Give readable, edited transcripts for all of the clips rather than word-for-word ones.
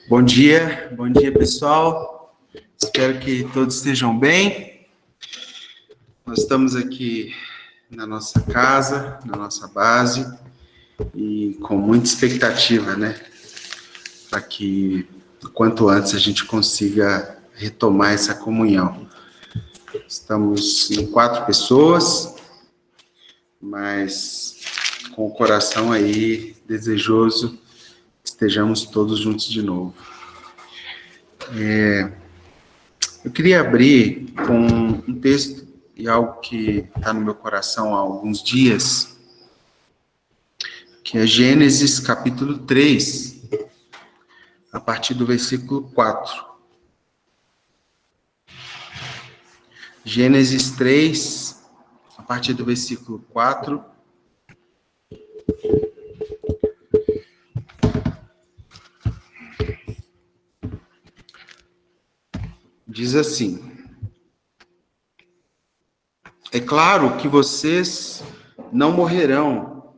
Bom dia pessoal. Espero que todos estejam bem. Nós estamos aqui na nossa casa, na nossa base, e com muita expectativa, né? Para que o quanto antes a gente consiga retomar essa comunhão. Estamos em 4 pessoas, mas com o coração aí desejoso que estejamos todos juntos de novo. Eu queria abrir com um texto e algo que está no meu coração há alguns dias, que é Gênesis capítulo 3, a partir do versículo 4. Gênesis 3, a partir do versículo 4. Diz assim: É claro que vocês não morrerão.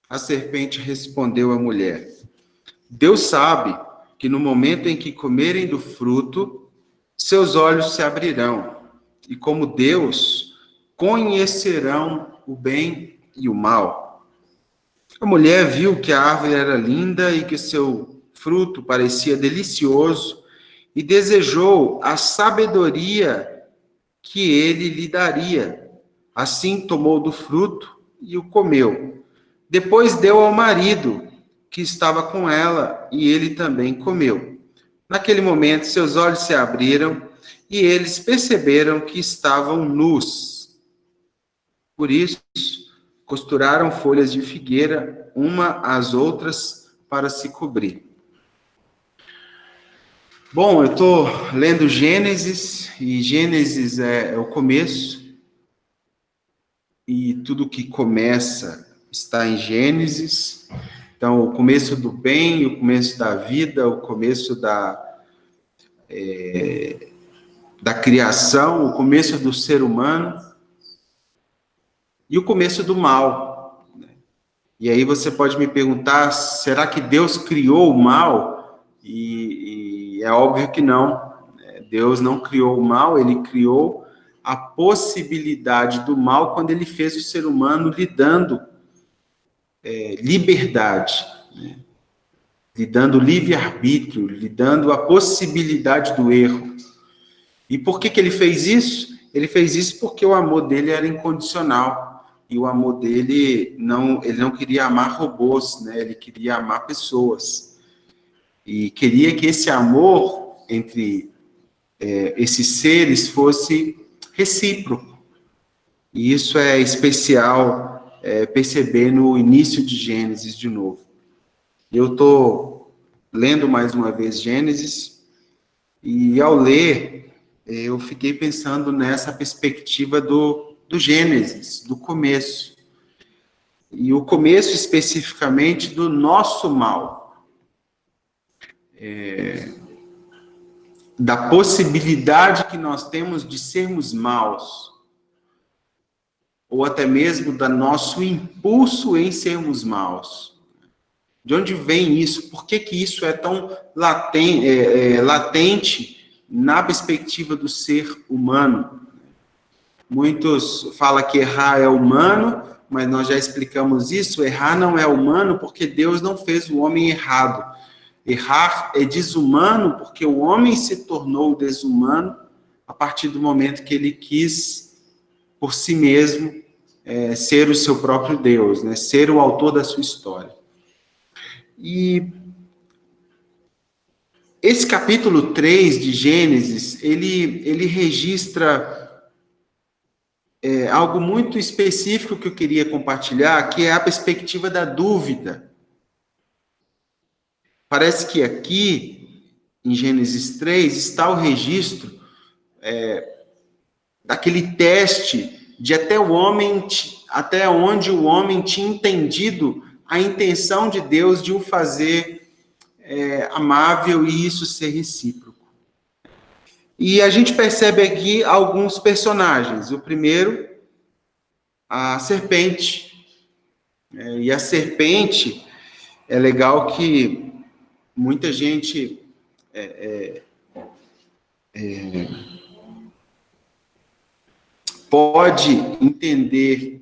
A serpente respondeu à mulher: Deus sabe que no momento em que comerem do fruto, seus olhos se abrirão, e como Deus, conhecerão o bem e o mal. A mulher viu que a árvore era linda e que seu fruto parecia delicioso, e desejou a sabedoria que ele lhe daria. Assim tomou do fruto e o comeu. Depois deu ao marido, que estava com ela, e ele também comeu. Naquele momento, seus olhos se abriram e eles perceberam que estavam nus. Por isso, costuraram folhas de figueira uma às outras para se cobrir. Bom, eu estou lendo Gênesis, e Gênesis é o começo, e tudo que começa está em Gênesis. Então, o começo do bem, o começo da vida, o começo da criação, o começo do ser humano e o começo do mal. E aí você pode me perguntar, será que Deus criou o mal? E é óbvio que não. Deus não criou o mal, ele criou a possibilidade do mal quando ele fez o ser humano lhe dando liberdade, né? Lhe dando livre-arbítrio, lhe dando a possibilidade do erro. E por que ele fez isso? Ele fez isso porque o amor dele era incondicional. E o amor dele, ele não queria amar robôs, né? Ele queria amar pessoas. E queria que esse amor entre esses seres fosse recíproco. E isso é especial perceber no início de Gênesis de novo. Eu estou lendo mais uma vez Gênesis, e ao ler, eu fiquei pensando nessa perspectiva do Gênesis, do começo. E o começo especificamente do nosso mal. Da possibilidade que nós temos de sermos maus. Ou até mesmo do nosso impulso em sermos maus. De onde vem isso? Por que isso é tão latente na perspectiva do ser humano? Muitos falam que errar é humano, mas nós já explicamos isso. Errar não é humano porque Deus não fez o homem errado. Errar é desumano porque o homem se tornou desumano a partir do momento que ele quis, por si mesmo, ser o seu próprio Deus, né? Ser o autor da sua história. E esse capítulo 3 de Gênesis, ele registra algo muito específico que eu queria compartilhar, que é a perspectiva da dúvida. Parece que aqui, em Gênesis 3, está o registro daquele teste de até onde o homem tinha entendido a intenção de Deus de o fazer amável e isso ser recíproco. E a gente percebe aqui alguns personagens. O primeiro, a serpente. E a serpente, é legal que muita gente pode entender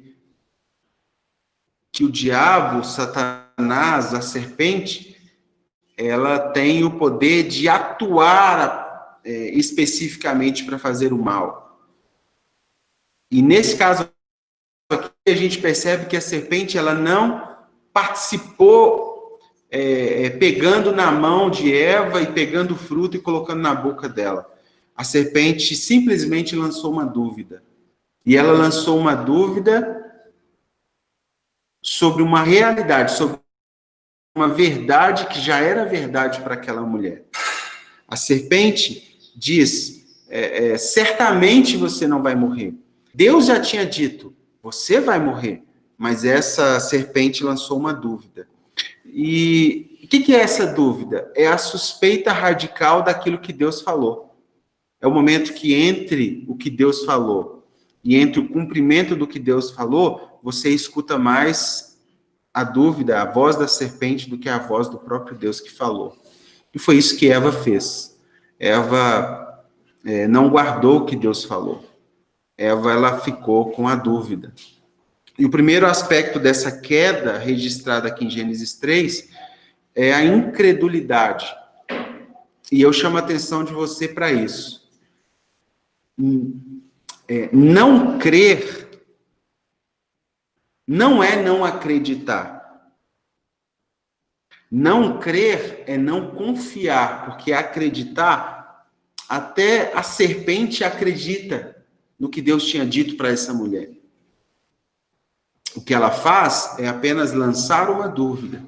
que o diabo, Satanás, a serpente, ela tem o poder de atuar especificamente para fazer o mal. E nesse caso aqui, a gente percebe que a serpente ela não participou pegando na mão de Eva e pegando o fruto e colocando na boca dela. A serpente simplesmente lançou uma dúvida. E ela lançou uma dúvida sobre uma realidade, sobre uma verdade que já era verdade para aquela mulher. A serpente diz, certamente você não vai morrer. Deus já tinha dito, você vai morrer. Mas essa serpente lançou uma dúvida. E o que é essa dúvida? É a suspeita radical daquilo que Deus falou. É o momento que entre o que Deus falou e entre o cumprimento do que Deus falou, você escuta mais a dúvida, a voz da serpente, do que a voz do próprio Deus que falou. E foi isso que Eva fez. Eva não guardou o que Deus falou. Eva, ela ficou com a dúvida. E o primeiro aspecto dessa queda, registrada aqui em Gênesis 3, é a incredulidade. E eu chamo a atenção de você para isso. Não crer não é não acreditar. Não crer é não confiar, porque acreditar, até a serpente acredita no que Deus tinha dito para essa mulher. O que ela faz é apenas lançar uma dúvida.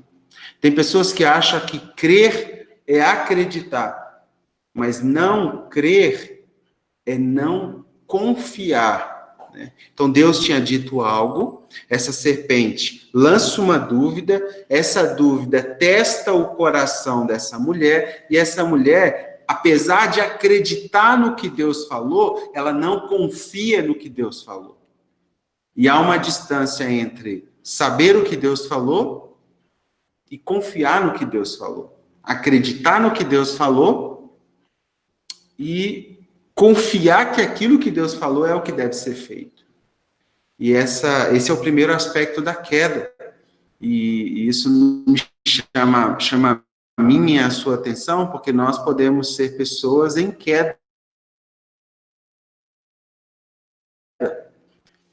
Tem pessoas que acham que crer é acreditar, mas não crer é não confiar. Então Deus tinha dito algo, essa serpente lança uma dúvida, essa dúvida testa o coração dessa mulher, e essa mulher, apesar de acreditar no que Deus falou, ela não confia no que Deus falou. E há uma distância entre saber o que Deus falou e confiar no que Deus falou. Acreditar no que Deus falou e confiar que aquilo que Deus falou é o que deve ser feito. E esse é o primeiro aspecto da queda. E isso me chama a minha e a sua atenção, porque nós podemos ser pessoas em queda.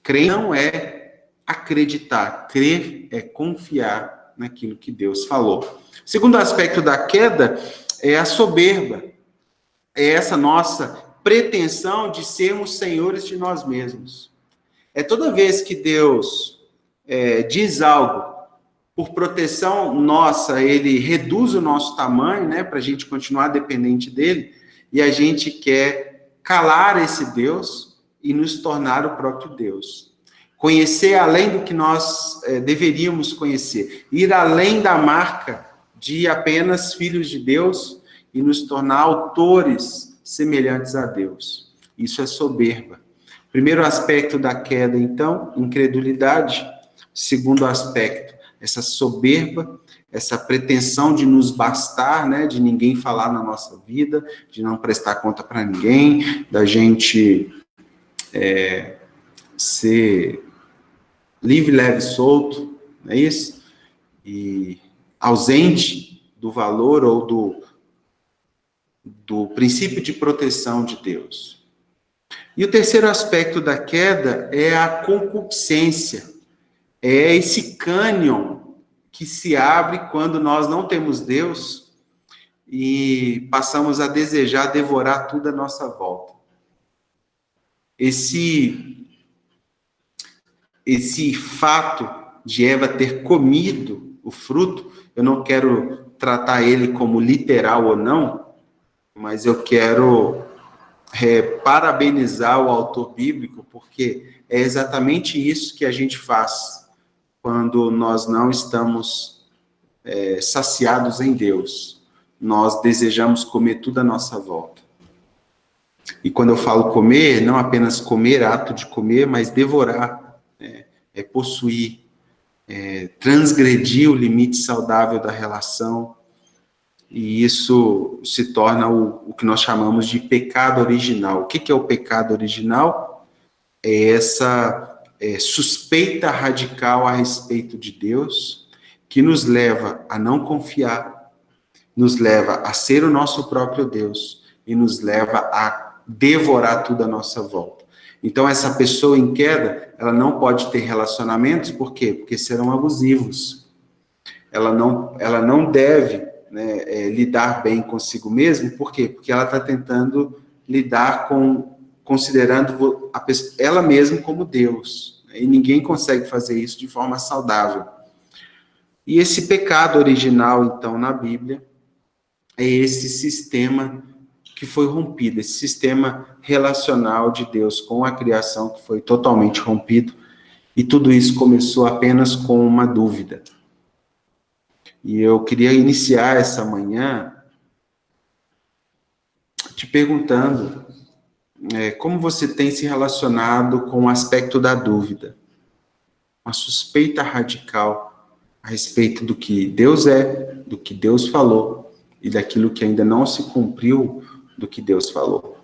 Crer não é acreditar, crer é confiar naquilo que Deus falou. O segundo aspecto da queda é a soberba. É essa nossa pretensão de sermos senhores de nós mesmos. É toda vez que Deus diz algo, por proteção nossa, ele reduz o nosso tamanho, né, para a gente continuar dependente dele, e a gente quer calar esse Deus e nos tornar o próprio Deus. Conhecer além do que nós deveríamos conhecer. Ir além da marca de apenas filhos de Deus e nos tornar autores semelhantes a Deus. Isso é soberba. Primeiro aspecto da queda, então, incredulidade. Segundo aspecto, essa soberba, essa pretensão de nos bastar, né, de ninguém falar na nossa vida, de não prestar conta para ninguém, da gente ser livre, leve, solto, não é isso? E ausente do valor ou do princípio de proteção de Deus. E o terceiro aspecto da queda é a concupiscência. É esse cânion que se abre quando nós não temos Deus e passamos a desejar devorar tudo à nossa volta. Esse fato de Eva ter comido o fruto, eu não quero tratar ele como literal ou não, mas eu quero parabenizar o autor bíblico, porque é exatamente isso que a gente faz quando nós não estamos saciados em Deus. Nós desejamos comer tudo à nossa volta. E quando eu falo comer, não apenas comer, ato de comer, mas devorar, possuir, transgredir o limite saudável da relação. E isso se torna o que nós chamamos de pecado original. O que é o pecado original? É essa suspeita radical a respeito de Deus, que nos leva a não confiar, nos leva a ser o nosso próprio Deus e nos leva a devorar tudo à nossa volta. Então, essa pessoa em queda, ela não pode ter relacionamentos, por quê? Porque serão abusivos. Ela não deve, né, lidar bem consigo mesma, por quê? Porque ela está tentando lidar considerando ela mesma como Deus. E ninguém consegue fazer isso de forma saudável. E esse pecado original, então, na Bíblia, é esse sistema que foi rompido, esse sistema relacional de Deus com a criação que foi totalmente rompido, e tudo isso começou apenas com uma dúvida. E eu queria iniciar essa manhã te perguntando como você tem se relacionado com o aspecto da dúvida, uma suspeita radical a respeito do que Deus é, do que Deus falou e daquilo que ainda não se cumpriu do que Deus falou.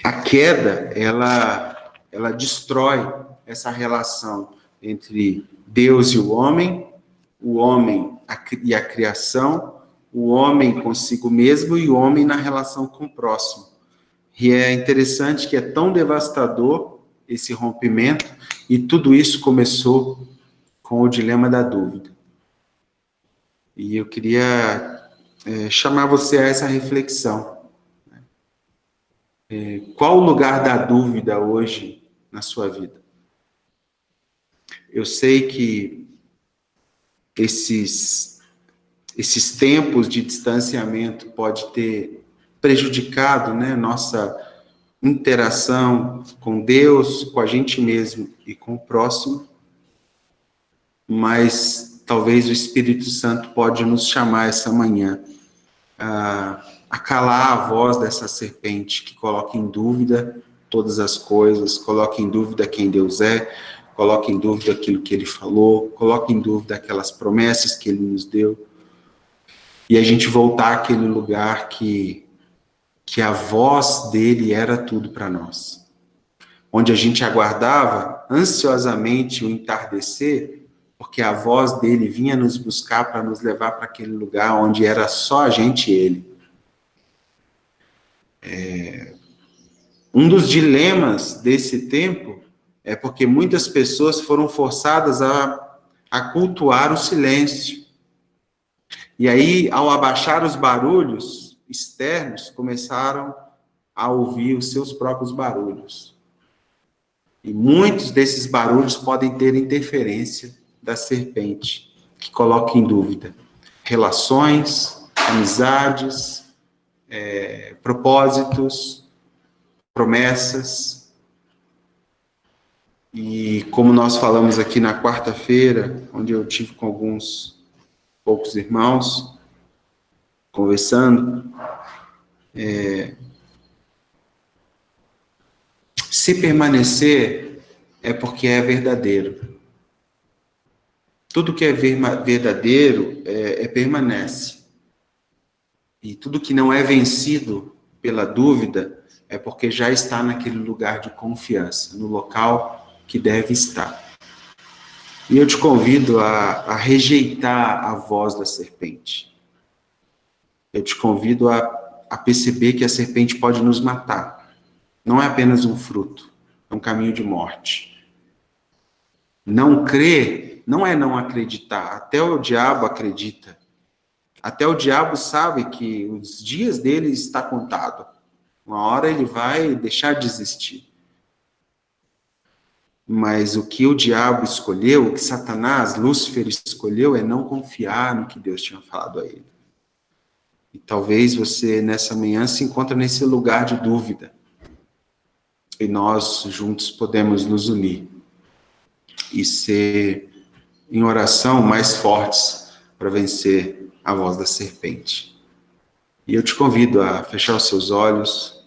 A queda, ela destrói essa relação entre Deus e o homem e a criação, o homem consigo mesmo e o homem na relação com o próximo. E é interessante que é tão devastador esse rompimento, e tudo isso começou com o dilema da dúvida. E eu queria chamar você a essa reflexão. Qual o lugar da dúvida hoje na sua vida? Eu sei que esses tempos de distanciamento pode ter prejudicado, né, nossa interação com Deus, com a gente mesmo e com o próximo, mas talvez o Espírito Santo pode nos chamar essa manhã a calar a voz dessa serpente que coloca em dúvida todas as coisas, coloca em dúvida quem Deus é, coloca em dúvida aquilo que Ele falou, coloca em dúvida aquelas promessas que Ele nos deu, e a gente voltar àquele lugar que a voz dele era tudo para nós. Onde a gente aguardava ansiosamente o entardecer, porque a voz dele vinha nos buscar para nos levar para aquele lugar onde era só a gente e ele. Um dos dilemas desse tempo é porque muitas pessoas foram forçadas a cultuar o silêncio. E aí, ao abaixar os barulhos externos, começaram a ouvir os seus próprios barulhos. E muitos desses barulhos podem ter interferência da serpente, que coloca em dúvida relações, amizades, propósitos, promessas. E como nós falamos aqui na quarta-feira, onde eu tive com poucos irmãos, conversando, se permanecer é porque é verdadeiro. Tudo que é verdadeiro permanece. E tudo que não é vencido pela dúvida é porque já está naquele lugar de confiança, no local que deve estar. E eu te convido a rejeitar a voz da serpente. Eu te convido a perceber que a serpente pode nos matar. Não é apenas um fruto, é um caminho de morte. Não crer não é não acreditar. Até o diabo acredita. Até o diabo sabe que os dias dele está contado. Uma hora ele vai deixar de existir. Mas o que o diabo escolheu, o que Satanás, Lúcifer escolheu, é não confiar no que Deus tinha falado a ele. E talvez você, nessa manhã, se encontre nesse lugar de dúvida. E nós, juntos, podemos nos unir e ser, em oração, mais fortes para vencer a voz da serpente. E eu te convido a fechar os seus olhos,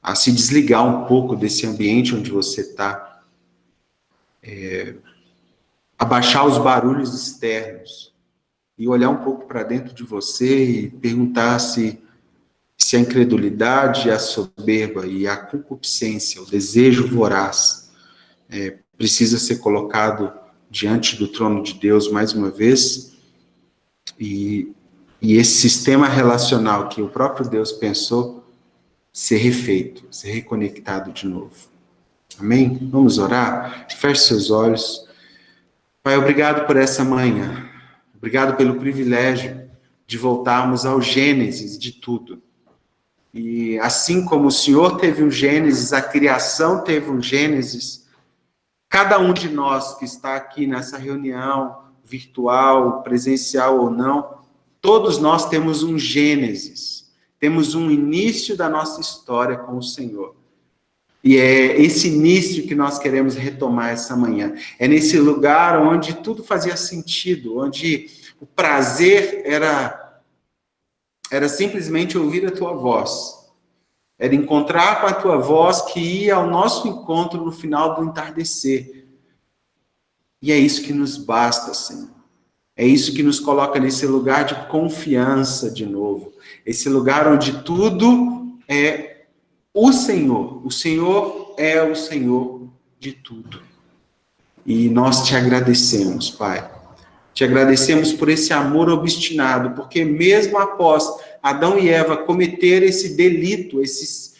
a se desligar um pouco desse ambiente onde você está, a baixar os barulhos externos e olhar um pouco para dentro de você e perguntar se a incredulidade, a soberba e a concupiscência, o desejo voraz, precisa ser colocado diante do trono de Deus mais uma vez, e esse sistema relacional que o próprio Deus pensou ser refeito, ser reconectado de novo. Amém? Vamos orar? Feche seus olhos. Pai, obrigado por essa manhã. Obrigado pelo privilégio de voltarmos ao Gênesis de tudo. E assim como o Senhor teve um Gênesis, a criação teve um Gênesis, cada um de nós que está aqui nessa reunião, virtual, presencial ou não, todos nós temos um Gênesis, temos um início da nossa história com o Senhor. E é esse início que nós queremos retomar essa manhã. É nesse lugar onde tudo fazia sentido, onde o prazer era simplesmente ouvir a tua voz. Era encontrar com a tua voz que ia ao nosso encontro no final do entardecer. E é isso que nos basta, Senhor. É isso que nos coloca nesse lugar de confiança de novo. Esse lugar onde tudo é o Senhor. O Senhor é o Senhor de tudo. E nós te agradecemos, Pai. Te agradecemos por esse amor obstinado, porque mesmo após Adão e Eva cometerem esse delito, esse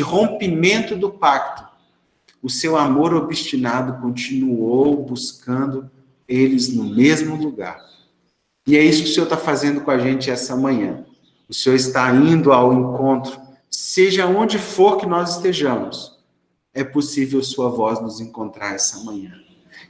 rompimento do pacto, o seu amor obstinado continuou buscando eles no mesmo lugar. E é isso que o Senhor está fazendo com a gente essa manhã. O Senhor está indo ao encontro, seja onde for que nós estejamos. É possível sua voz nos encontrar essa manhã.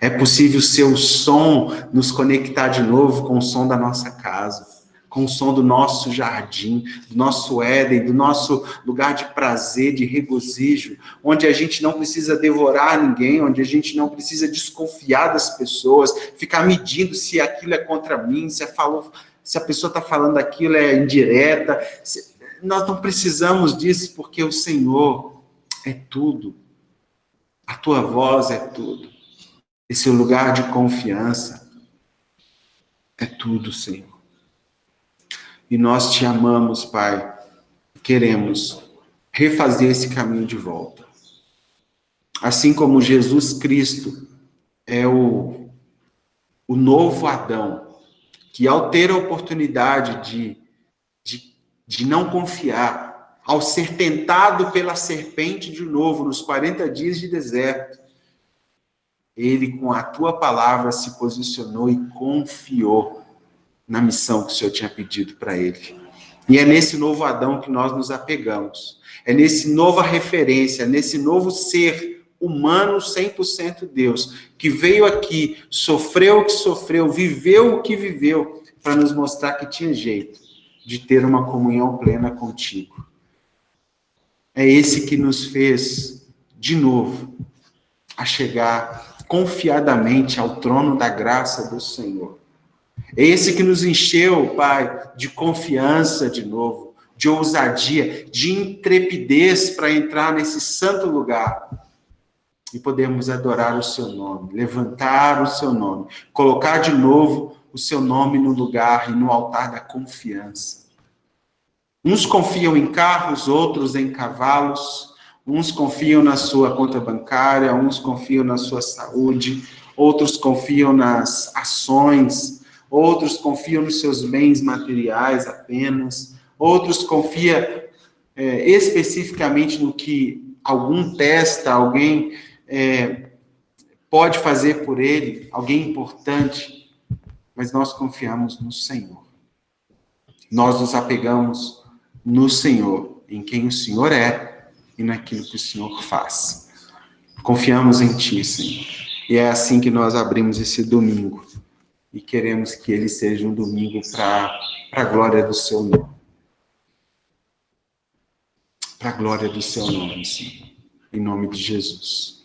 É possível o seu som nos conectar de novo com o som da nossa casa, com o som do nosso jardim, do nosso Éden, do nosso lugar de prazer, de regozijo, onde a gente não precisa devorar ninguém, onde a gente não precisa desconfiar das pessoas, ficar medindo se aquilo é contra mim, se a pessoa está falando aquilo é indireta. Nós não precisamos disso, porque o Senhor é tudo. A tua voz é tudo. Esse lugar de confiança é tudo, Senhor. E nós te amamos, Pai. Queremos refazer esse caminho de volta. Assim como Jesus Cristo é o novo Adão, que ao ter a oportunidade de não confiar, ao ser tentado pela serpente de novo nos 40 dias de deserto, ele, com a tua palavra, se posicionou e confiou na missão que o Senhor tinha pedido para ele. E é nesse novo Adão que nós nos apegamos. É nesse nova referência, nesse novo ser humano 100% Deus, que veio aqui, sofreu o que sofreu, viveu o que viveu, para nos mostrar que tinha jeito de ter uma comunhão plena contigo. É esse que nos fez, de novo, a chegar confiadamente ao trono da graça do Senhor. É esse que nos encheu, Pai, de confiança de novo, de ousadia, de intrepidez para entrar nesse santo lugar e podemos adorar o seu nome, levantar o seu nome, colocar de novo o seu nome no lugar e no altar da confiança. Uns confiam em carros, outros em cavalos. Uns confiam na sua conta bancária, uns confiam na sua saúde, outros confiam nas ações, outros confiam nos seus bens materiais apenas, outros confiam especificamente no que algum testa, alguém pode fazer por ele, alguém importante, mas nós confiamos no Senhor. Nós nos apegamos no Senhor, em quem o Senhor é, e naquilo que o Senhor faz. Confiamos em Ti, Senhor. E é assim que nós abrimos esse domingo. E queremos que ele seja um domingo para a glória do Seu nome. Para a glória do Seu nome, Senhor. Em nome de Jesus.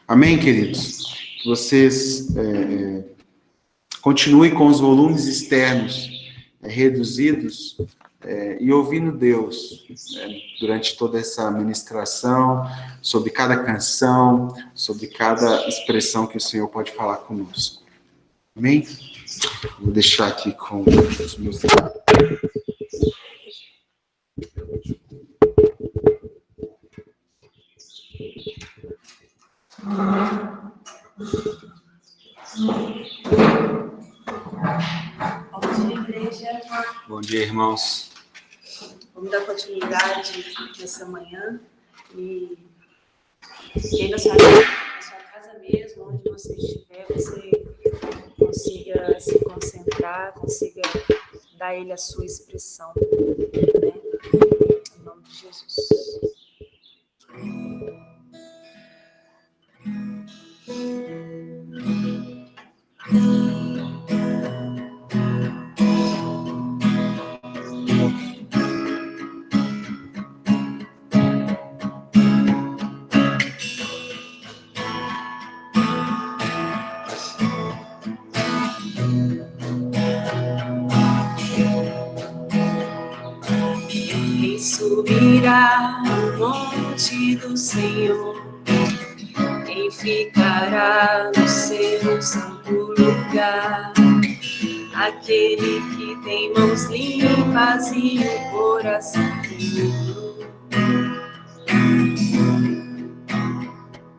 Amém, queridos? Que vocês continuem com os volumes externos reduzidos, e ouvindo Deus durante toda essa ministração, sobre cada canção, sobre cada expressão que o Senhor pode falar conosco. Amém? Vou deixar aqui com os meus... Bom dia, igreja. Bom dia, irmãos. Vamos dar continuidade nessa manhã. E aí na sua casa mesmo, onde você estiver, você consiga se concentrar, consiga dar a ele a sua expressão. Né? Em nome de Jesus. Quem subirá ao monte do Senhor? Quem ficará no seu santo lugar? Aquele que tem mãos limpas e um coração puro.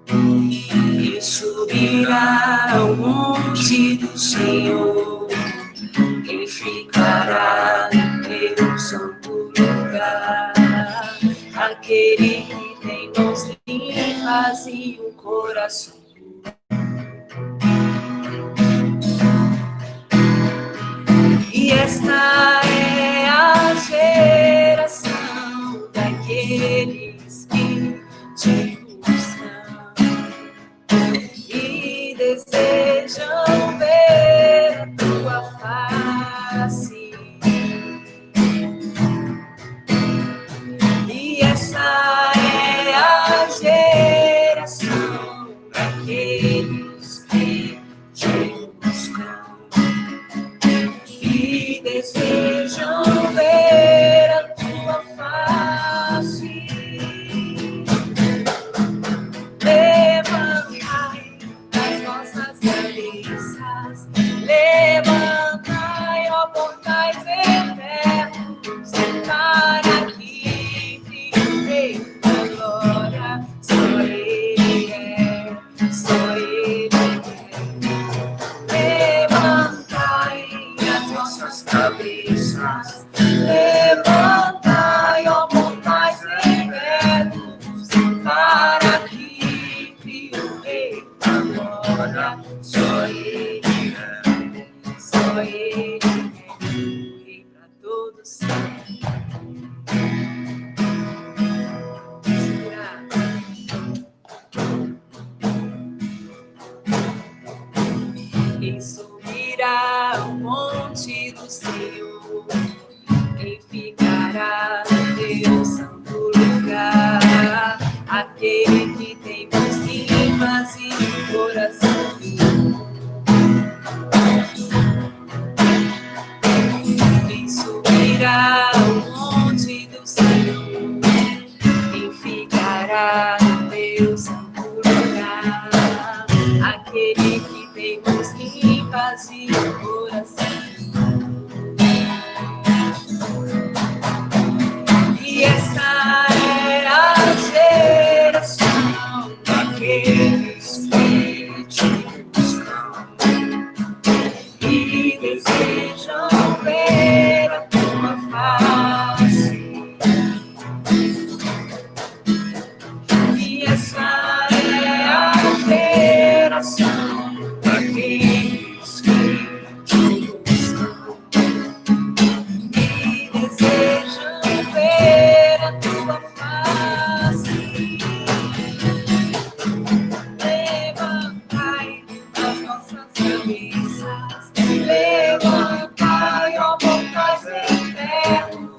Quem subirá ao monte do Senhor? Quem ficará no teu santo lugar? Aquele que tem mãos limpas e um coração puro. E esta é a geração daqueles que te buscam e desejam ver a tua face. E essa é a geração daqueles que te buscam e desejam ver a tua face. Levantai as vossas cabeças, levantai, ó portais eternos, para que o Rei da glória, só Ele é, só Ele é. Levantai as vossas cabeças, levantai, ó portais eternos, para que o Rei da glória, só Ele é, só Ele é, o Rei para todos sempre. Quem subirá ao monte do Senhor? Quem ficará no teu santo lugar? Aquele que tem mãos limpas e um coração puro. Quem subirá ao monte do Senhor? Quem ficará no teu santo lugar? Aquele que tem mãos limpas e um coração puro. E essa é a geração daqueles que te buscam e desejam ver a tua face. E essa é a geração daqueles que te buscam e desejam ver a tua face. Levantai as vossas cabeças, levantai, ó portais eternos,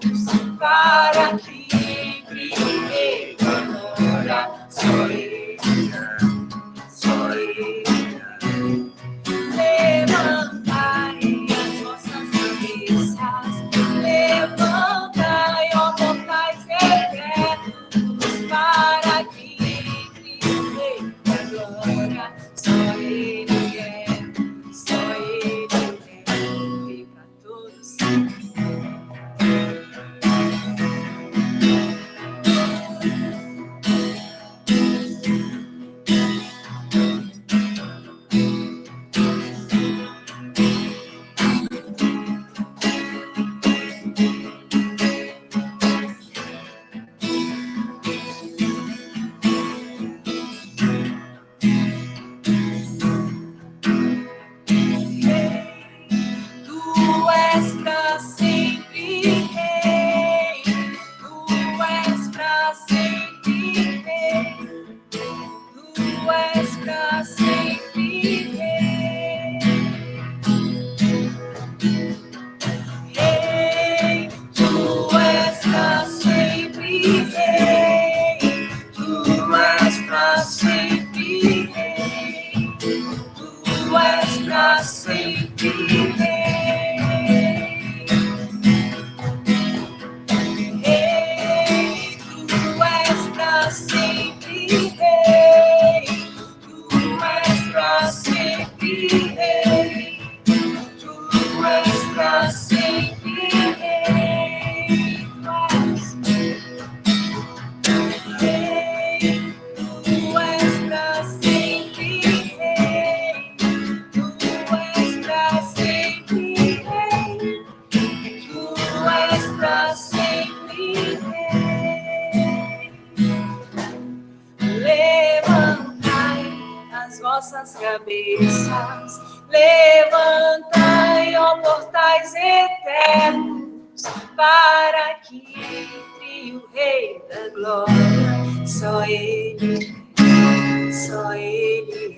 cabeças. Levantai, ó portais eternos, para que entre o Rei da Glória. Só Ele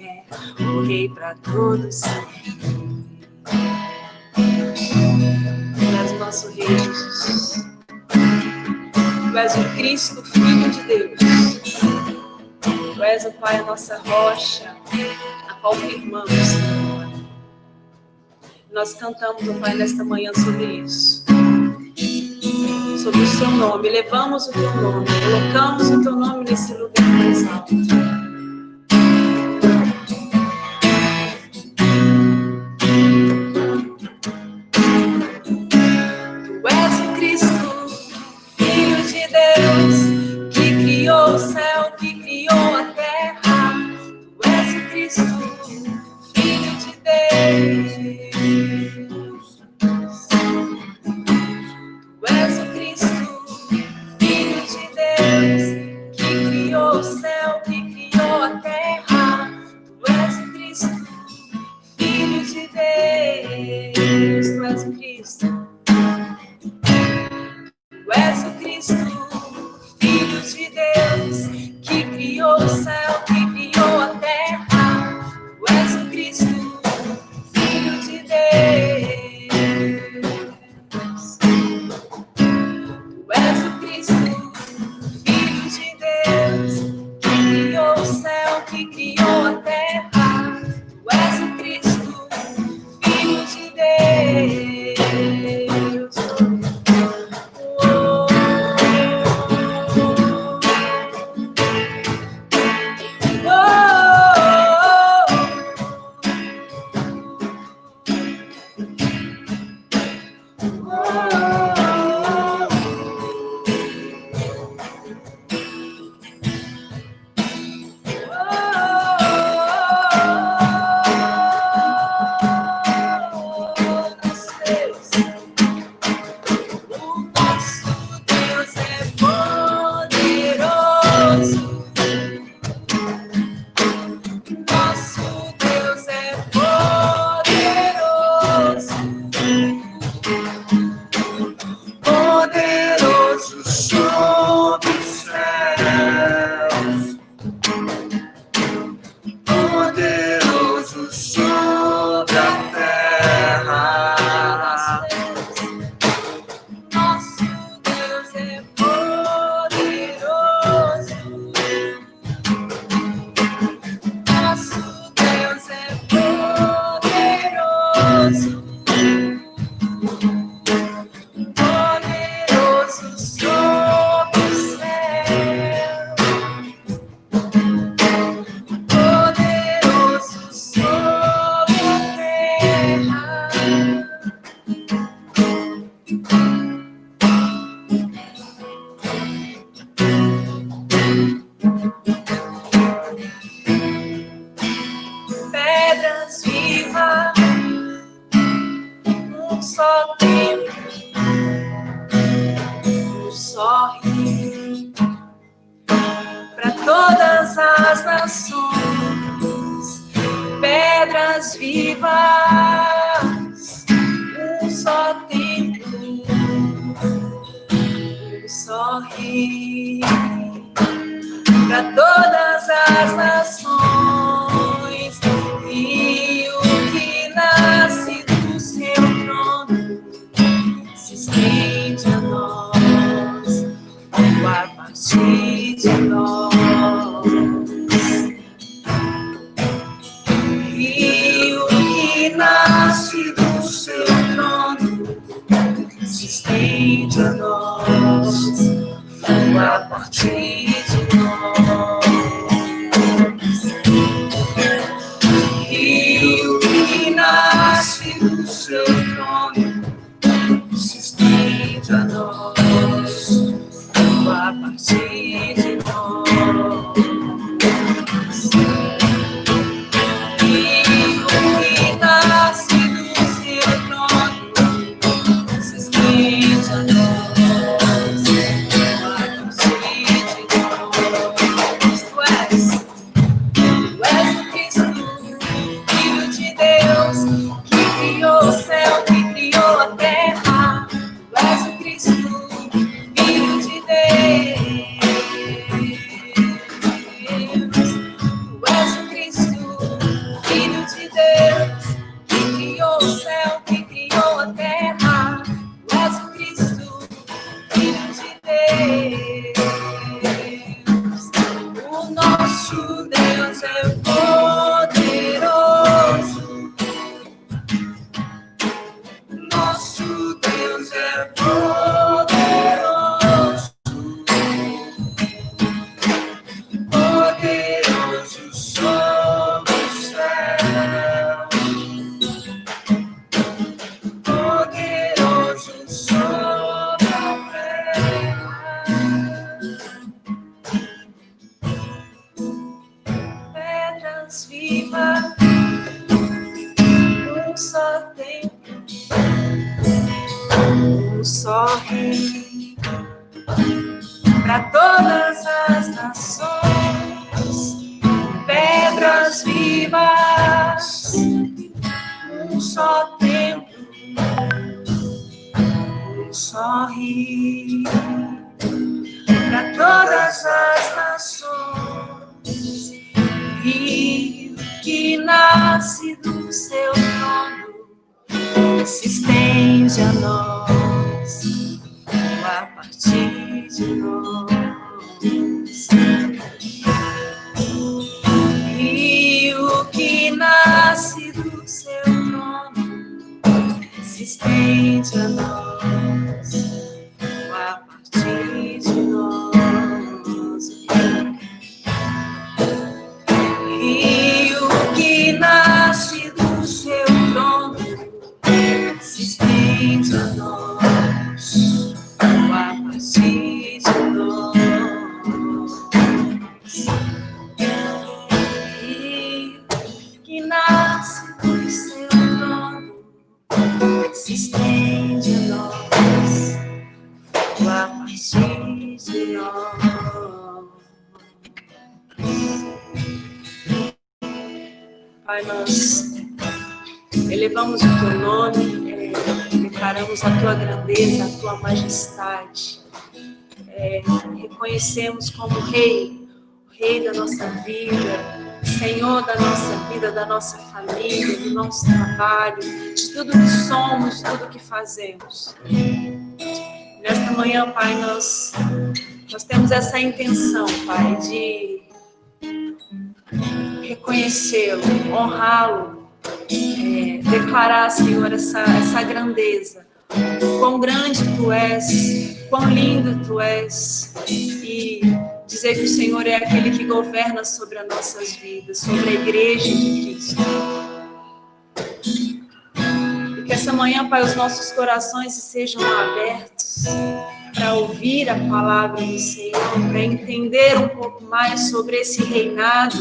é o Rei para todos sempre. Tu és o nosso Rei, Jesus. Tu és o Cristo, Filho de Deus. Tu és, o Pai, a nossa rocha, a qual firmamos, Senhor. Nós cantamos, ó Pai, nesta manhã sobre isso. Sobre o seu nome. Levamos o teu nome. Colocamos o teu nome nesse lugar mais alto. Tu és o Cristo, Filho de Deus, que criou o céu, que criou a terra. Tu és o Cristo, Filho de Deus. Tu és o Cristo, Filho de Deus, que criou o céu, que criou a terra. Tu és o Cristo, Filho de Deus. Tu és o Cristo. Tu és o Cristo, Filho de Deus, que criou o céu, que criou a terra. Tu és o Cristo, Filho de Deus. Tu és o Cristo, Filho de Deus, que criou o céu, que criou a terra. Tu és o Cristo, Filho de Deus. Pedras vivas, um só tempo, um só rio, para todas as nações. Pedras vivas, um só tempo, um só rio, para todas as nações. E o que nasce do seu trono se estende a nós, ou a partir de nós. E o que nasce do seu trono se estende a nós, ou a partir de nós. Nasce do seu trono, se estende a nós, a partir de nós. E o que nasce do seu trono, se estende a nós. Nosso Deus é poderoso, poderoso sobre o céu, poderoso sobre a terra. Pedras vivas, um só tempo, um só rei, para todas as nações. Pedras vivas, um só templo, um só rei, para todas as nações. Rio que nasce do seu trono se estende a nós, a partir de nós. Rio que nasce do seu trono se estende a nós, a partir de nós. Rio que nasce do seu trono se estende a nós, a partir de nós. Rio que nasce do seu trono se estende a nós, a partir de nós. Pai, nós elevamos o teu nome, declaramos a tua grandeza, a tua majestade. Reconhecemos como Rei, o Rei da nossa vida, Senhor da nossa vida, da nossa família, do nosso trabalho, de tudo que somos, de tudo que fazemos. Nesta manhã, Pai, nós temos essa intenção, Pai, de reconhecê-lo, honrá-lo, declarar, Senhor, essa grandeza. Quão grande tu és, quão lindo tu és, e dizer que o Senhor é aquele que governa sobre as nossas vidas, sobre a igreja de Cristo. E que essa manhã, Pai, os nossos corações sejam abertos para ouvir a palavra do Senhor, para entender um pouco mais sobre esse reinado,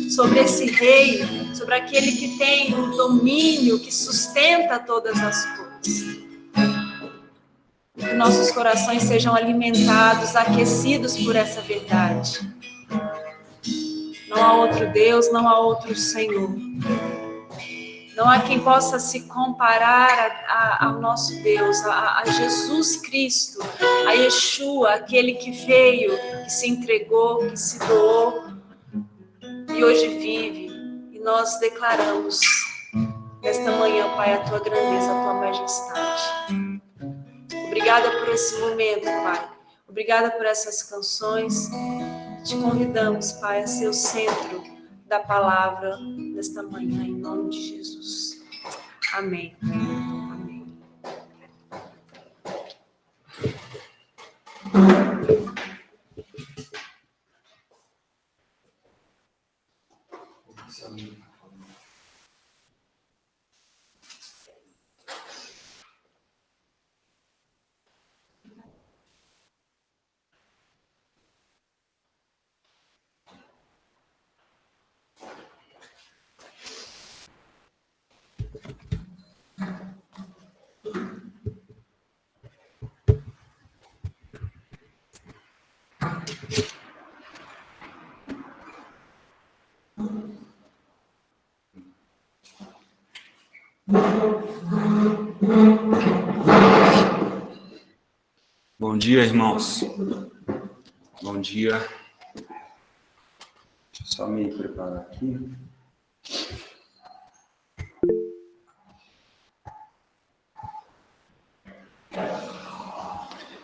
sobre esse rei, sobre aquele que tem o domínio, que sustenta todas as coisas. Que nossos corações sejam alimentados, aquecidos por essa verdade. Não há outro Deus, não há outro Senhor. Não há quem possa se comparar ao nosso Deus, a Jesus Cristo, a Yeshua, aquele que veio, que se entregou, que se doou e hoje vive. E nós declaramos nesta manhã, Pai, a tua grandeza, a tua majestade. Obrigada por esse momento, Pai. Obrigada por essas canções. Te convidamos, Pai, a ser o centro da palavra nesta manhã, em nome de Jesus. Amém. Amém. Bom dia, irmãos. Bom dia. Deixa eu só me preparar aqui.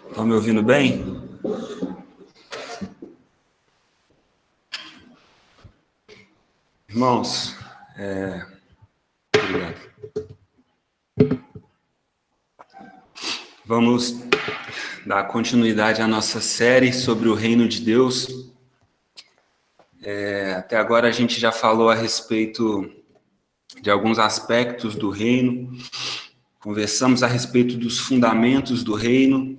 Estão me ouvindo bem? Irmãos, obrigado. Vamos dar continuidade à nossa série sobre o reino de Deus. Até agora a gente já falou a respeito de alguns aspectos do reino, conversamos a respeito dos fundamentos do reino,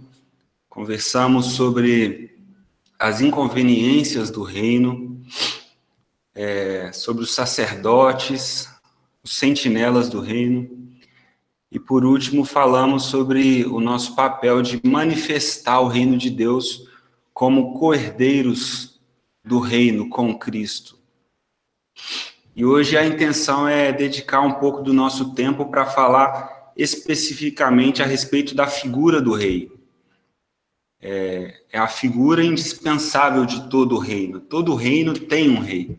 conversamos sobre as inconveniências do reino, sobre os sacerdotes, os sentinelas do reino. E, por último, falamos sobre o nosso papel de manifestar o reino de Deus como co-herdeiros do reino com Cristo. E hoje a intenção é dedicar um pouco do nosso tempo para falar especificamente a respeito da figura do rei. É a figura indispensável de todo o reino. Todo reino tem um rei.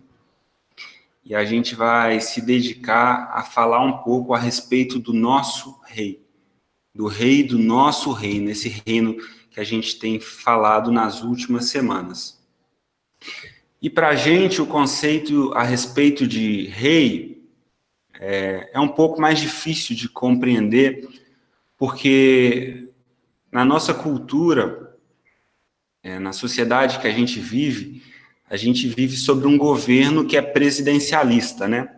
E a gente vai se dedicar a falar um pouco a respeito do nosso rei, do rei do nosso reino, esse reino que a gente tem falado nas últimas semanas. E para a gente, o conceito a respeito de rei é um pouco mais difícil de compreender, porque na nossa cultura, na sociedade que a gente vive sobre um governo que é presidencialista, né?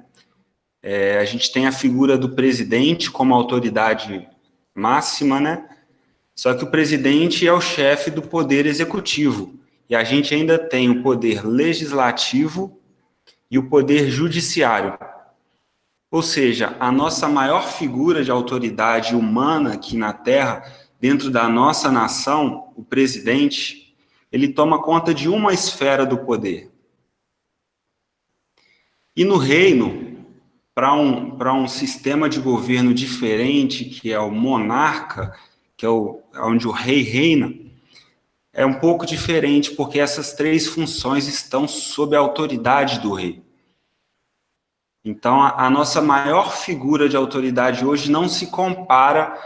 A gente tem a figura do presidente como autoridade máxima, né? Só que o presidente é o chefe do poder executivo. E a gente ainda tem o poder legislativo e o poder judiciário. Ou seja, a nossa maior figura de autoridade humana aqui na Terra, dentro da nossa nação, o presidente, ele toma conta de uma esfera do poder. E no reino, para um sistema de governo diferente, que é o monarca, que é onde o rei reina, é um pouco diferente, porque essas três funções estão sob a autoridade do rei. Então, a nossa maior figura de autoridade hoje não se compara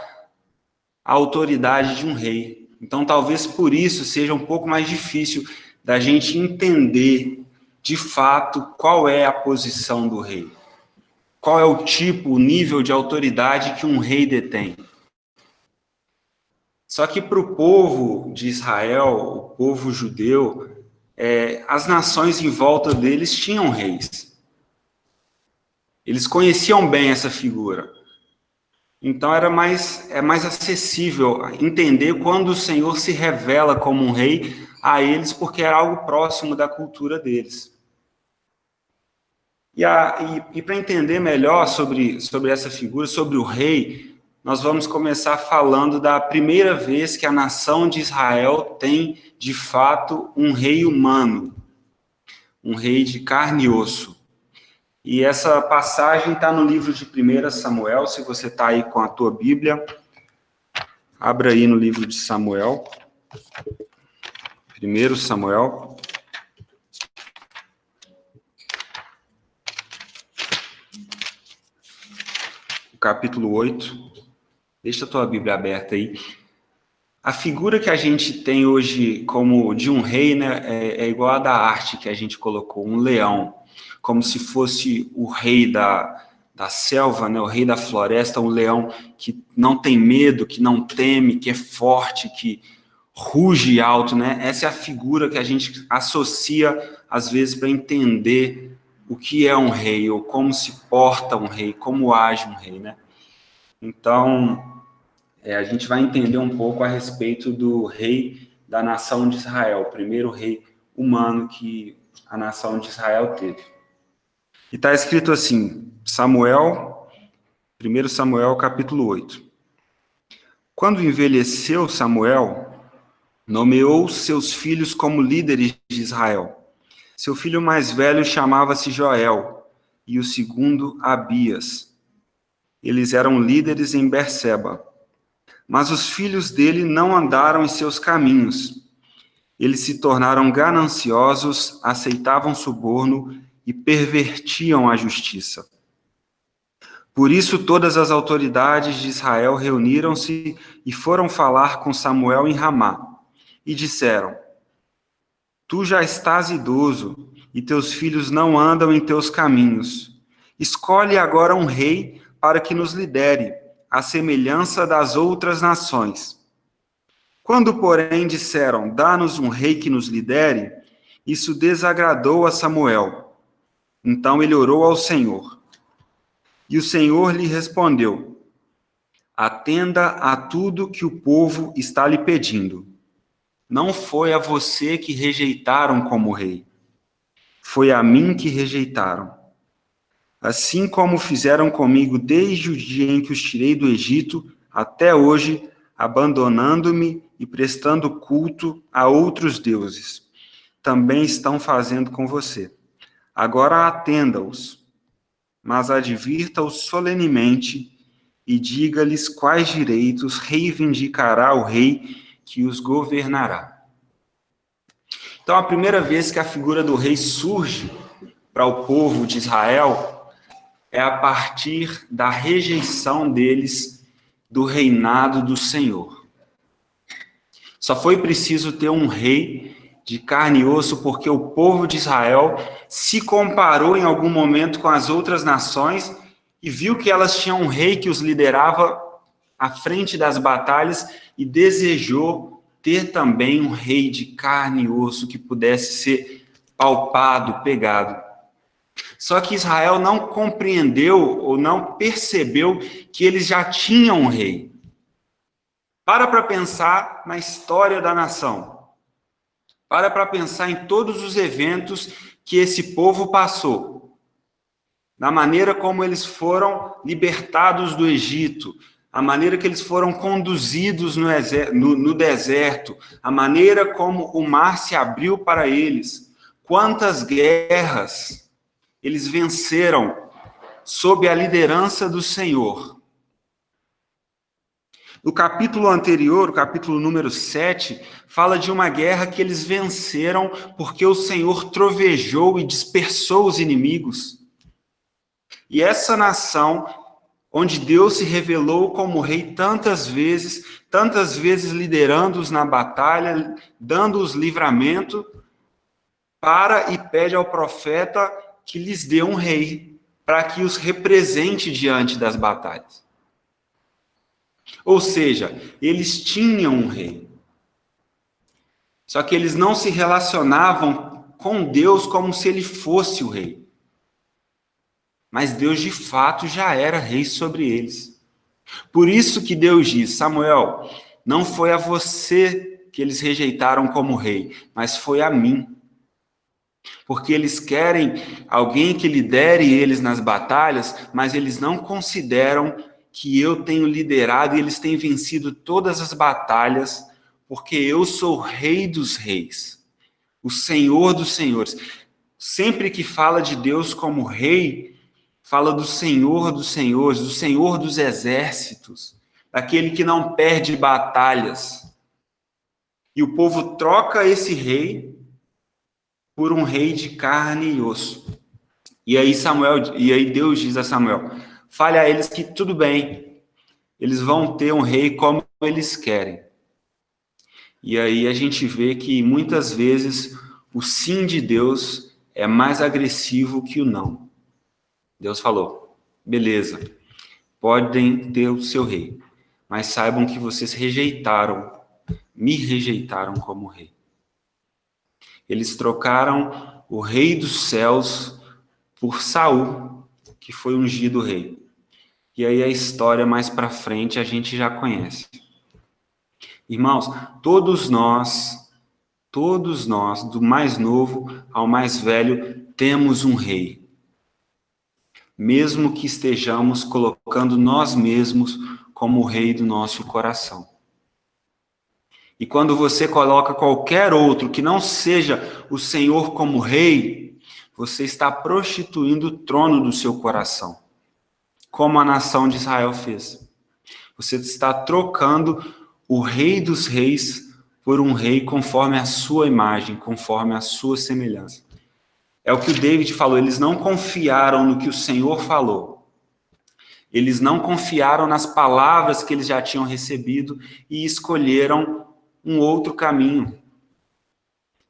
à autoridade de um rei. Então, talvez por isso seja um pouco mais difícil da gente entender, de fato, qual é a posição do rei. Qual é o tipo, o nível de autoridade que um rei detém. Só que para o povo de Israel, o povo judeu, as nações em volta deles tinham reis. Eles conheciam bem essa figura. Então é mais acessível entender quando o Senhor se revela como um rei a eles, porque era algo próximo da cultura deles. E para entender melhor sobre essa figura, sobre o rei, nós vamos começar falando da primeira vez que a nação de Israel tem, de fato, um rei humano, um rei de carne e osso. E essa passagem está no livro de 1 Samuel, se você está aí com a tua Bíblia, abra aí no livro de Samuel, 1 Samuel, capítulo 8, deixa a tua Bíblia aberta aí. A figura que a gente tem hoje como de um rei, né, é igual a da arte que a gente colocou, um leão, como se fosse o rei da selva, né, o rei da floresta, um leão que não tem medo, que não teme, que é forte, que ruge alto, né? Essa é a figura que a gente associa, às vezes, para entender o que é um rei, ou como se porta um rei, como age um rei, né? Então, a gente vai entender um pouco a respeito do rei da nação de Israel, o primeiro rei humano que a nação de Israel teve. E está escrito assim, 1 Samuel, capítulo 8. Quando envelheceu Samuel, nomeou seus filhos como líderes de Israel. Seu filho mais velho chamava-se Joel, e o segundo Abias. Eles eram líderes em Berseba. Mas os filhos dele não andaram em seus caminhos. Eles se tornaram gananciosos, aceitavam suborno e pervertiam a justiça. Por isso, todas as autoridades de Israel reuniram-se e foram falar com Samuel em Ramá, e disseram: Tu já estás idoso, e teus filhos não andam em teus caminhos. Escolhe agora um rei para que nos lidere, à semelhança das outras nações. Quando, porém, disseram, dá-nos um rei que nos lidere, isso desagradou a Samuel. Então ele orou ao Senhor. E o Senhor lhe respondeu, atenda a tudo que o povo está lhe pedindo. Não foi a você que rejeitaram como rei. Foi a mim que rejeitaram. Assim como fizeram comigo desde o dia em que os tirei do Egito até hoje, abandonando-me e prestando culto a outros deuses. Também estão fazendo com você. Agora atenda-os, mas advirta-os solenemente e diga-lhes quais direitos reivindicará o rei que os governará. Então, a primeira vez que a figura do rei surge para o povo de Israel é a partir da rejeição deles do reinado do Senhor. Só foi preciso ter um rei de carne e osso porque o povo de Israel se comparou em algum momento com as outras nações e viu que elas tinham um rei que os liderava à frente das batalhas e desejou ter também um rei de carne e osso que pudesse ser palpado, pegado. Só que Israel não compreendeu ou não percebeu que eles já tinham um rei. Para pensar na história da nação. Para pensar em todos os eventos que esse povo passou. Na maneira como eles foram libertados do Egito, a maneira que eles foram conduzidos no deserto, a maneira como o mar se abriu para eles, quantas guerras eles venceram sob a liderança do Senhor. No capítulo anterior, o capítulo número 7, fala de uma guerra que eles venceram porque o Senhor trovejou e dispersou os inimigos. E essa nação, onde Deus se revelou como rei tantas vezes liderando-os na batalha, dando-os livramento, para e pede ao profeta que lhes dê um rei, para que os represente diante das batalhas. Ou seja, eles tinham um rei. Só que eles não se relacionavam com Deus como se ele fosse o rei. Mas Deus de fato já era rei sobre eles. Por isso que Deus diz, Samuel, não foi a você que eles rejeitaram como rei, mas foi a mim. Porque eles querem alguém que lidere eles nas batalhas, mas eles não consideram que eu tenho liderado e eles têm vencido todas as batalhas, porque eu sou o rei dos reis, o Senhor dos senhores. Sempre que fala de Deus como rei, fala do Senhor dos senhores, do Senhor dos exércitos, daquele que não perde batalhas. E o povo troca esse rei por um rei de carne e osso. E aí Deus diz a Samuel, fale a eles que tudo bem, eles vão ter um rei como eles querem. E aí a gente vê que muitas vezes o sim de Deus é mais agressivo que o não. Deus falou, beleza, podem ter o seu rei, mas saibam que vocês me rejeitaram como rei. Eles trocaram o rei dos céus por Saul, que foi ungido rei. E aí a história mais para frente a gente já conhece. Irmãos, todos nós, do mais novo ao mais velho, temos um rei. Mesmo que estejamos colocando nós mesmos como o rei do nosso coração. E quando você coloca qualquer outro que não seja o Senhor como rei, você está prostituindo o trono do seu coração, como a nação de Israel fez. Você está trocando o rei dos reis por um rei conforme a sua imagem, conforme a sua semelhança. É o que o David falou, eles não confiaram no que o Senhor falou. Eles não confiaram nas palavras que eles já tinham recebido e escolheram um outro caminho.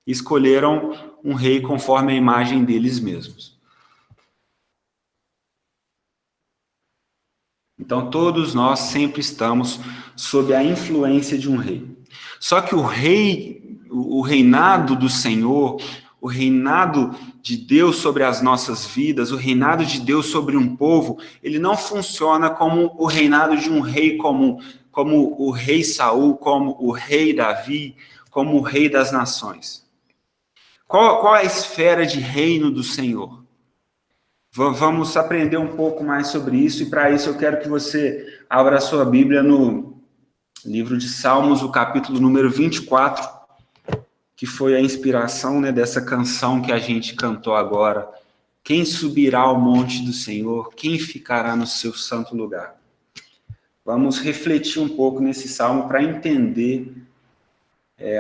Escolheram um rei conforme a imagem deles mesmos. Então, todos nós sempre estamos sob a influência de um rei. Só que o reinado do Senhor, o reinado de Deus sobre as nossas vidas, o reinado de Deus sobre um povo, ele não funciona como o reinado de um rei comum, como o rei Saul, como o rei Davi, como o rei das nações. Qual é a esfera de reino do Senhor? Vamos aprender um pouco mais sobre isso, e para isso eu quero que você abra a sua Bíblia no livro de Salmos, o capítulo número 24, que foi a inspiração, né, dessa canção que a gente cantou agora. Quem subirá ao monte do Senhor? Quem ficará no seu santo lugar? Vamos refletir um pouco nesse salmo para entender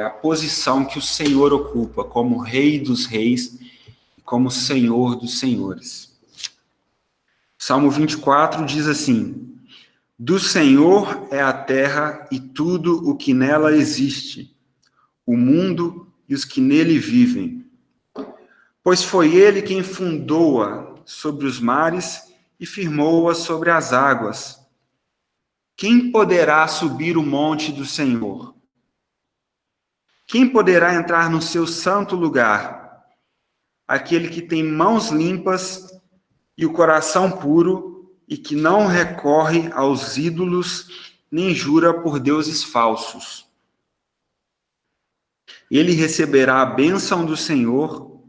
a posição que o Senhor ocupa como Rei dos Reis e como Senhor dos Senhores. Salmo 24 diz assim: do Senhor é a terra e tudo o que nela existe, o mundo e os que nele vivem. Pois foi ele quem fundou-a sobre os mares e firmou-a sobre as águas. Quem poderá subir o monte do Senhor? Quem poderá entrar no seu santo lugar? Aquele que tem mãos limpas e o coração puro e que não recorre aos ídolos nem jura por deuses falsos. Ele receberá a bênção do Senhor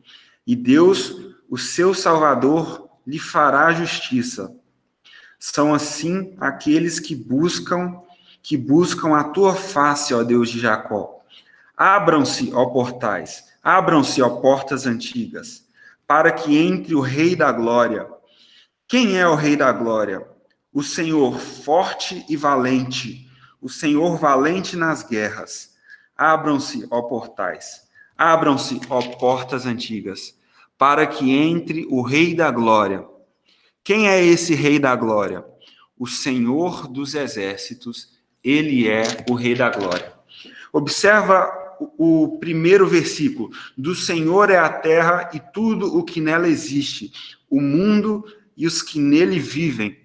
e Deus, o seu Salvador, lhe fará justiça. São assim aqueles que buscam a tua face, ó Deus de Jacó. Abram-se, ó portais, abram-se, ó portas antigas, para que entre o Rei da Glória. Quem é o Rei da Glória? O Senhor forte e valente, o Senhor valente nas guerras. Abram-se, ó portais, abram-se, ó portas antigas, para que entre o Rei da Glória. Quem é esse Rei da Glória? O Senhor dos Exércitos, ele é o Rei da Glória. Observa o primeiro versículo: do Senhor é a terra e tudo o que nela existe, o mundo e os que nele vivem.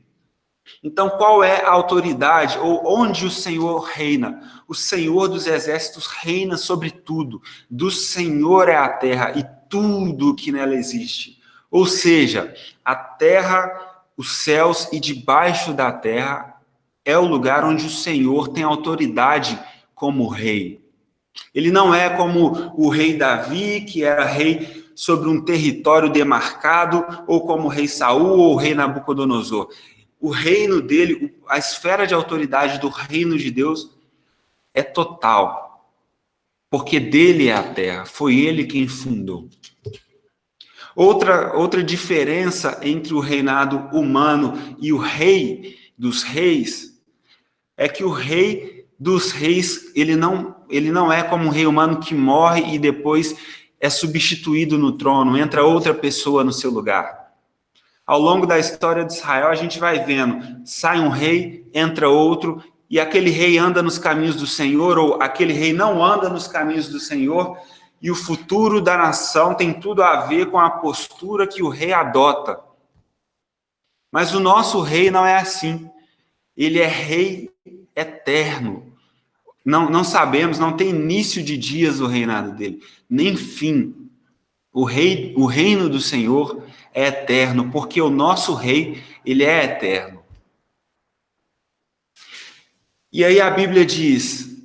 Então, qual é a autoridade, ou onde o Senhor reina? O Senhor dos Exércitos reina sobre tudo. Do Senhor é a terra e tudo o que nela existe. Ou seja, a terra, os céus e debaixo da terra é o lugar onde o Senhor tem autoridade como rei. Ele não é como o rei Davi, que era rei sobre um território demarcado, ou como o rei Saul ou o rei Nabucodonosor. O reino dele, a esfera de autoridade do reino de Deus é total, porque dele é a terra, foi ele quem fundou. Outra diferença entre o reinado humano e o rei dos reis é que o rei dos reis, ele não é como um rei humano que morre e depois é substituído no trono, entra outra pessoa no seu lugar. Ao longo da história de Israel, a gente vai vendo, sai um rei, entra outro, e aquele rei anda nos caminhos do Senhor, ou aquele rei não anda nos caminhos do Senhor, e o futuro da nação tem tudo a ver com a postura que o rei adota. Mas o nosso rei não é assim. Ele é rei eterno. Não sabemos, não tem início de dias o reinado dele, nem fim. O reino do Senhor é eterno, porque o nosso rei, ele é eterno. E aí a Bíblia diz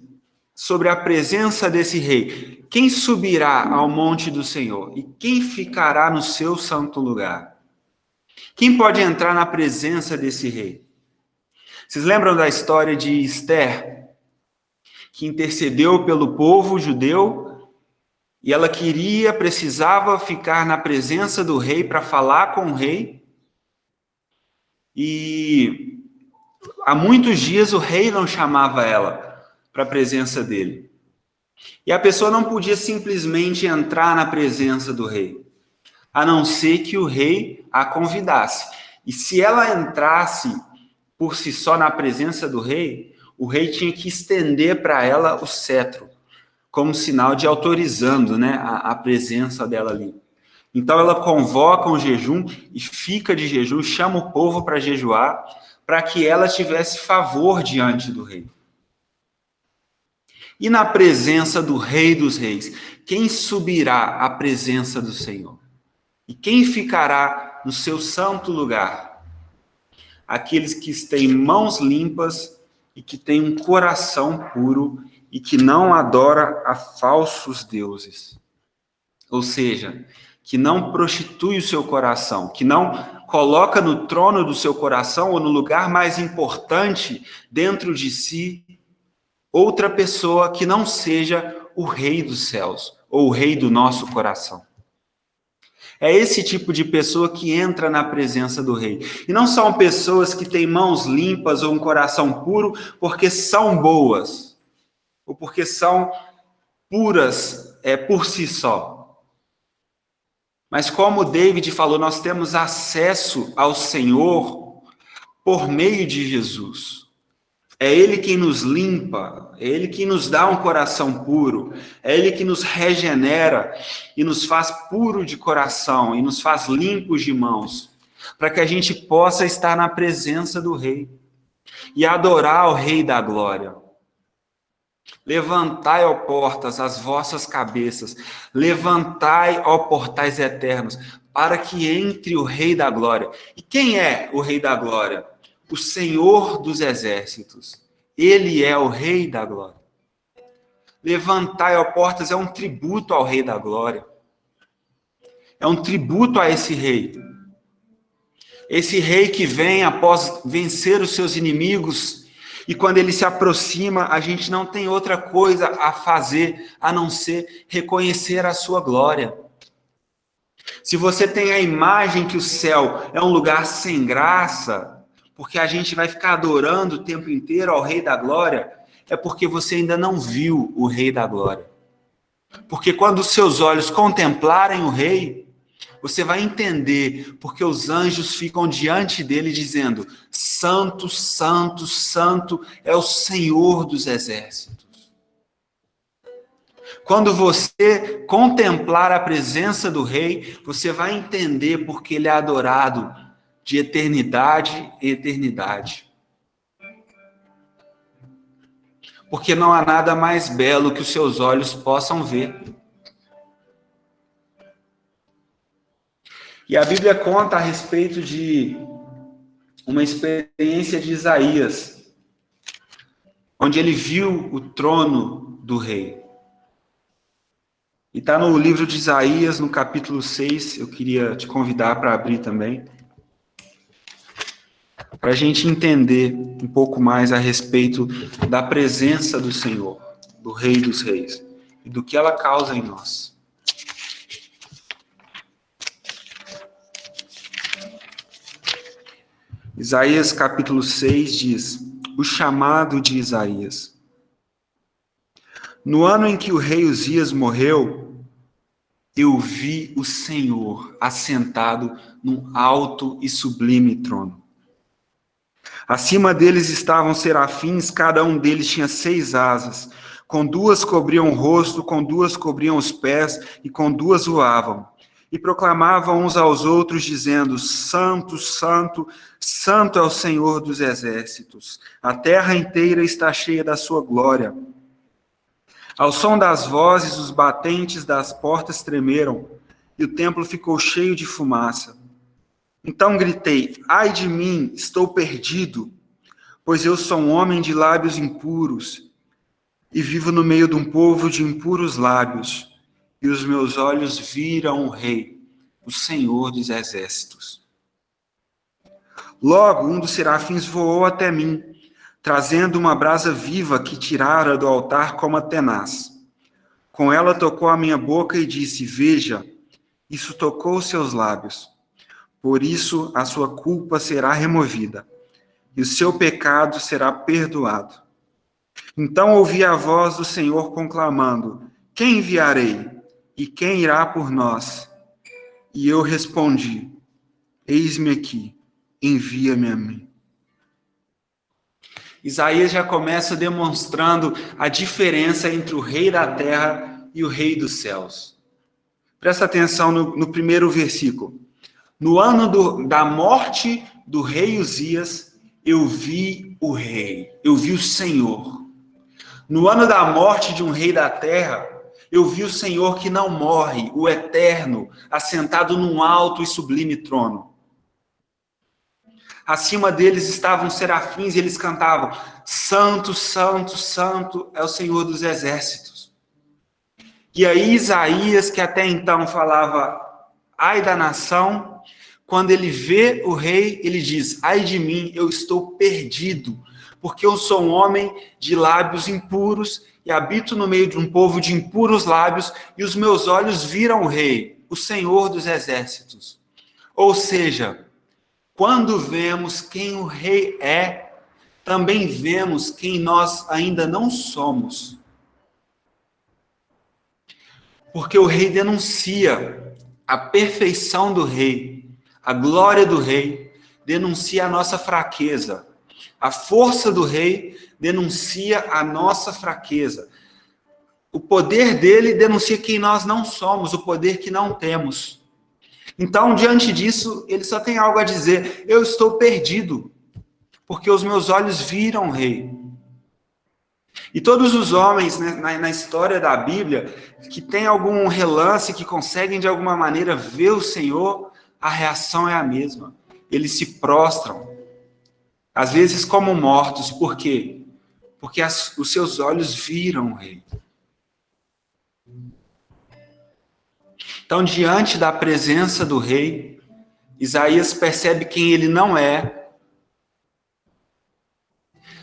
sobre a presença desse rei: quem subirá ao monte do Senhor e quem ficará no seu santo lugar? Quem pode entrar na presença desse rei? Vocês lembram da história de Esther, que intercedeu pelo povo judeu e ela precisava ficar na presença do rei para falar com o rei? E há muitos dias o rei não chamava ela para a presença dele. E a pessoa não podia simplesmente entrar na presença do rei, a não ser que o rei a convidasse. E se ela entrasse por si só na presença do rei, o rei tinha que estender para ela o cetro, como sinal de autorizando, né, a presença dela ali. Então ela convoca um jejum e fica de jejum, chama o povo para jejuar, para que ela tivesse favor diante do rei. E na presença do Rei dos Reis, quem subirá à presença do Senhor? E quem ficará no seu santo lugar? Aqueles que têm mãos limpas e que têm um coração puro e que não adora a falsos deuses. Ou seja, que não prostitui o seu coração, que não coloca no trono do seu coração ou no lugar mais importante dentro de si outra pessoa que não seja o Rei dos céus ou o Rei do nosso coração. É esse tipo de pessoa que entra na presença do Rei. E não são pessoas que têm mãos limpas ou um coração puro porque são boas ou porque são puras por si só. Mas como David falou, nós temos acesso ao Senhor por meio de Jesus. É Ele quem nos limpa, é Ele quem nos dá um coração puro, é Ele que nos regenera e nos faz puro de coração e nos faz limpos de mãos, para que a gente possa estar na presença do Rei e adorar o Rei da Glória. Levantai, ó portas, as vossas cabeças, levantai, ó portais eternos, para que entre o Rei da Glória. E quem é o Rei da Glória? O Senhor dos Exércitos. Ele é o Rei da Glória. Levantai, ó portas, é um tributo ao Rei da Glória. É um tributo a esse Rei. Esse Rei que vem após vencer os seus inimigos. E quando ele se aproxima, a gente não tem outra coisa a fazer a não ser reconhecer a sua glória. Se você tem a imagem que o céu é um lugar sem graça, porque a gente vai ficar adorando o tempo inteiro ao Rei da Glória, é porque você ainda não viu o Rei da Glória. Porque quando os seus olhos contemplarem o Rei, você vai entender porque os anjos ficam diante dele dizendo: Santo, Santo, Santo é o Senhor dos Exércitos. Quando você contemplar a presença do Rei, você vai entender porque ele é adorado de eternidade em eternidade. Porque não há nada mais belo que os seus olhos possam ver. E a Bíblia conta a respeito de uma experiência de Isaías, onde ele viu o trono do rei. E está no livro de Isaías, no capítulo 6, eu queria te convidar para abrir também, para a gente entender um pouco mais a respeito da presença do Senhor, do Rei dos Reis, e do que ela causa em nós. Isaías capítulo 6 diz: o chamado de Isaías. No ano em que o rei Uzias morreu, eu vi o Senhor assentado num alto e sublime trono. Acima deles estavam serafins, cada um deles tinha 6 asas. Com 2 cobriam o rosto, com 2 cobriam os pés, e com 2 voavam. E proclamavam uns aos outros, dizendo: Santo, Santo, Santo é o Senhor dos Exércitos. A terra inteira está cheia da sua glória. Ao som das vozes, os batentes das portas tremeram, e o templo ficou cheio de fumaça. Então gritei: ai de mim, estou perdido, pois eu sou um homem de lábios impuros, e vivo no meio de um povo de impuros lábios. E os meus olhos viram o Rei, o Senhor dos Exércitos. Logo, um dos serafins voou até mim, trazendo uma brasa viva que tirara do altar como a tenaz. Com ela tocou a minha boca e disse: veja, isso tocou os seus lábios. Por isso a sua culpa será removida, e o seu pecado será perdoado. Então ouvi a voz do Senhor conclamando: quem enviarei? E quem irá por nós? E eu respondi: eis-me aqui, envia-me a mim. Isaías já começa demonstrando a diferença entre o rei da terra e o rei dos céus. Presta atenção no primeiro versículo. No ano da morte do rei Uzias, eu vi o rei, eu vi o Senhor. No ano da morte de um rei da terra, eu vi o Senhor que não morre, o Eterno, assentado num alto e sublime trono. Acima deles estavam serafins e eles cantavam: Santo, Santo, Santo é o Senhor dos exércitos. E aí Isaías, que até então falava ai da nação, quando ele vê o rei, ele diz: ai de mim, eu estou perdido, porque eu sou um homem de lábios impuros e habito no meio de um povo de impuros lábios, e os meus olhos viram o rei, o Senhor dos exércitos. Ou seja, quando vemos quem o rei é, também vemos quem nós ainda não somos. Porque o rei denuncia a perfeição do rei, a glória do rei, denuncia a nossa fraqueza. A força do rei denuncia a nossa fraqueza. O poder dele denuncia quem nós não somos, o poder que não temos. Então, diante disso, ele só tem algo a dizer: eu estou perdido, porque os meus olhos viram o rei. E todos os homens, né, na história da Bíblia, que tem algum relance, que conseguem de alguma maneira ver o Senhor, a reação é a mesma. Eles se prostram, às vezes como mortos. Por quê? Porque os seus olhos viram o rei. Então, diante da presença do rei, Isaías percebe quem ele não é.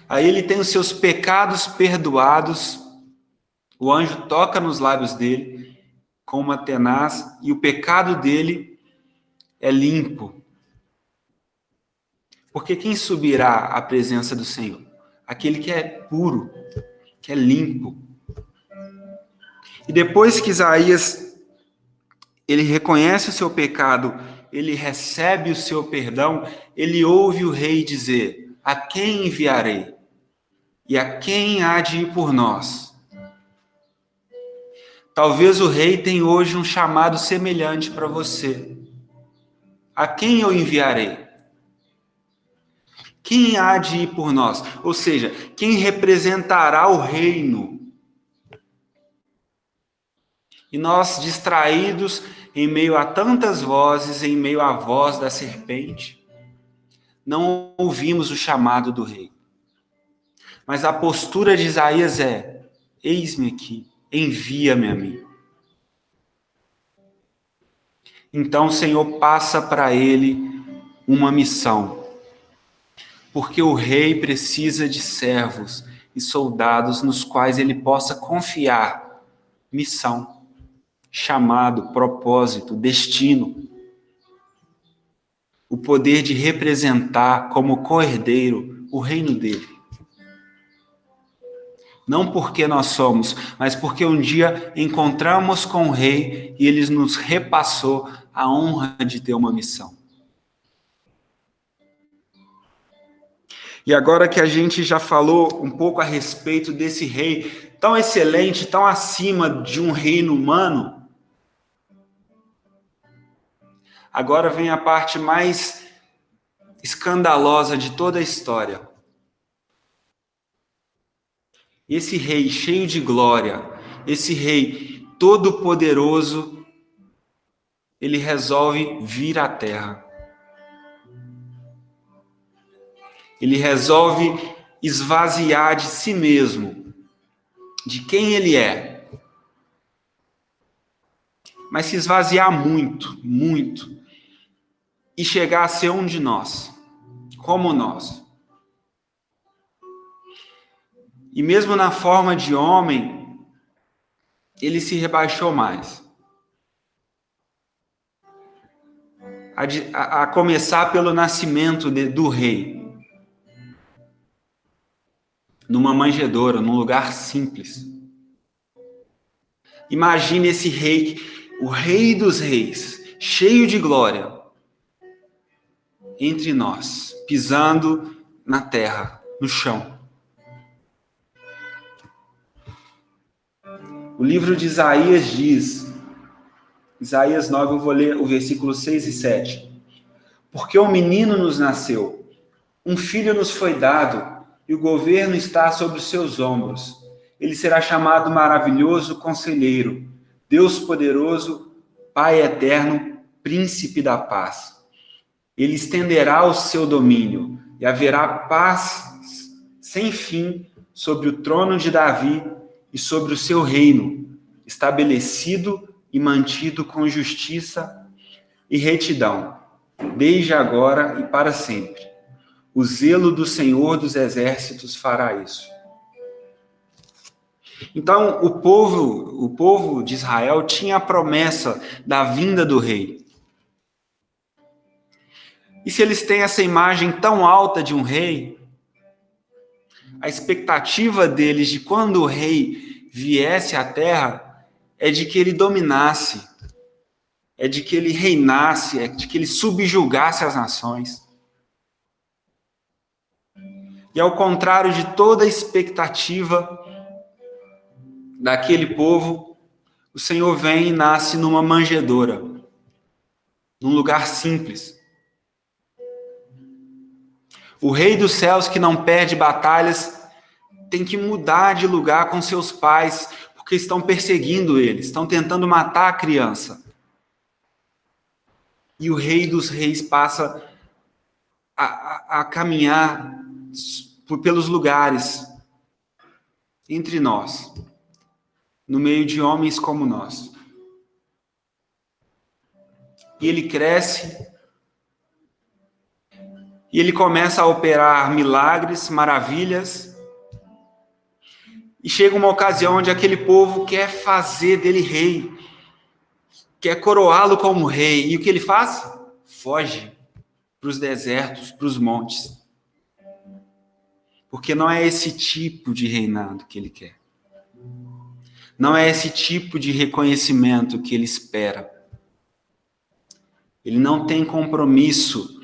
Aí ele tem os seus pecados perdoados. O anjo toca nos lábios dele com uma tenaz e o pecado dele é limpo. Porque quem subirá à presença do Senhor? Aquele que é puro, que é limpo. E depois que Isaías ele reconhece o seu pecado, ele recebe o seu perdão, ele ouve o rei dizer: a quem enviarei? E a quem há de ir por nós? Talvez o rei tenha hoje um chamado semelhante para você. A quem eu enviarei? Quem há de ir por nós? Ou seja, quem representará o reino? E nós, distraídos em meio a tantas vozes, em meio à voz da serpente, não ouvimos o chamado do rei. Mas a postura de Isaías é: eis-me aqui, envia-me a mim. Então o Senhor passa para ele uma missão. Porque o rei precisa de servos e soldados nos quais ele possa confiar missão, chamado, propósito, destino. O poder de representar como co-herdeiro o reino dele. Não porque nós somos, mas porque um dia encontramos com o rei e ele nos repassou a honra de ter uma missão. E agora que a gente já falou um pouco a respeito desse rei tão excelente, tão acima de um reino humano, agora vem a parte mais escandalosa de toda a história. Esse rei cheio de glória, esse rei todo-poderoso, ele resolve vir à terra. Ele resolve esvaziar de si mesmo, de quem ele é. Mas se esvaziar muito, muito, e chegar a ser um de nós, como nós. E mesmo na forma de homem, ele se rebaixou mais. A começar pelo nascimento do rei. Numa manjedoura, num lugar simples. Imagine esse rei, o rei dos reis, cheio de glória, entre nós, pisando na terra, no chão. O livro de Isaías diz, Isaías 9, eu vou ler o versículo 6 e 7. Porque um menino nos nasceu, um filho nos foi dado, e o governo está sobre os seus ombros, Ele será chamado Maravilhoso Conselheiro, Deus Poderoso, Pai Eterno, Príncipe da Paz. Ele estenderá o seu domínio e haverá paz sem fim sobre o trono de Davi e sobre o seu reino, estabelecido e mantido com justiça e retidão, desde agora e para sempre. O zelo do Senhor dos Exércitos fará isso. Então, o povo de Israel tinha a promessa da vinda do rei. E se eles têm essa imagem tão alta de um rei, a expectativa deles de quando o rei viesse à terra é de que ele dominasse, é de que ele reinasse, é de que ele subjugasse as nações. E ao contrário de toda a expectativa daquele povo, o Senhor vem e nasce numa manjedoura, num lugar simples. O Rei dos Céus, que não perde batalhas, tem que mudar de lugar com seus pais, porque estão perseguindo ele, estão tentando matar a criança. E o Rei dos Reis passa a caminhar pelos lugares entre nós, no meio de homens como nós. E ele cresce, e ele começa a operar milagres, maravilhas, e chega uma ocasião onde aquele povo quer fazer dele rei, quer coroá-lo como rei, e o que ele faz? Foge para os desertos, para os montes, porque não é esse tipo de reinado que ele quer. Não é esse tipo de reconhecimento que ele espera. Ele não tem compromisso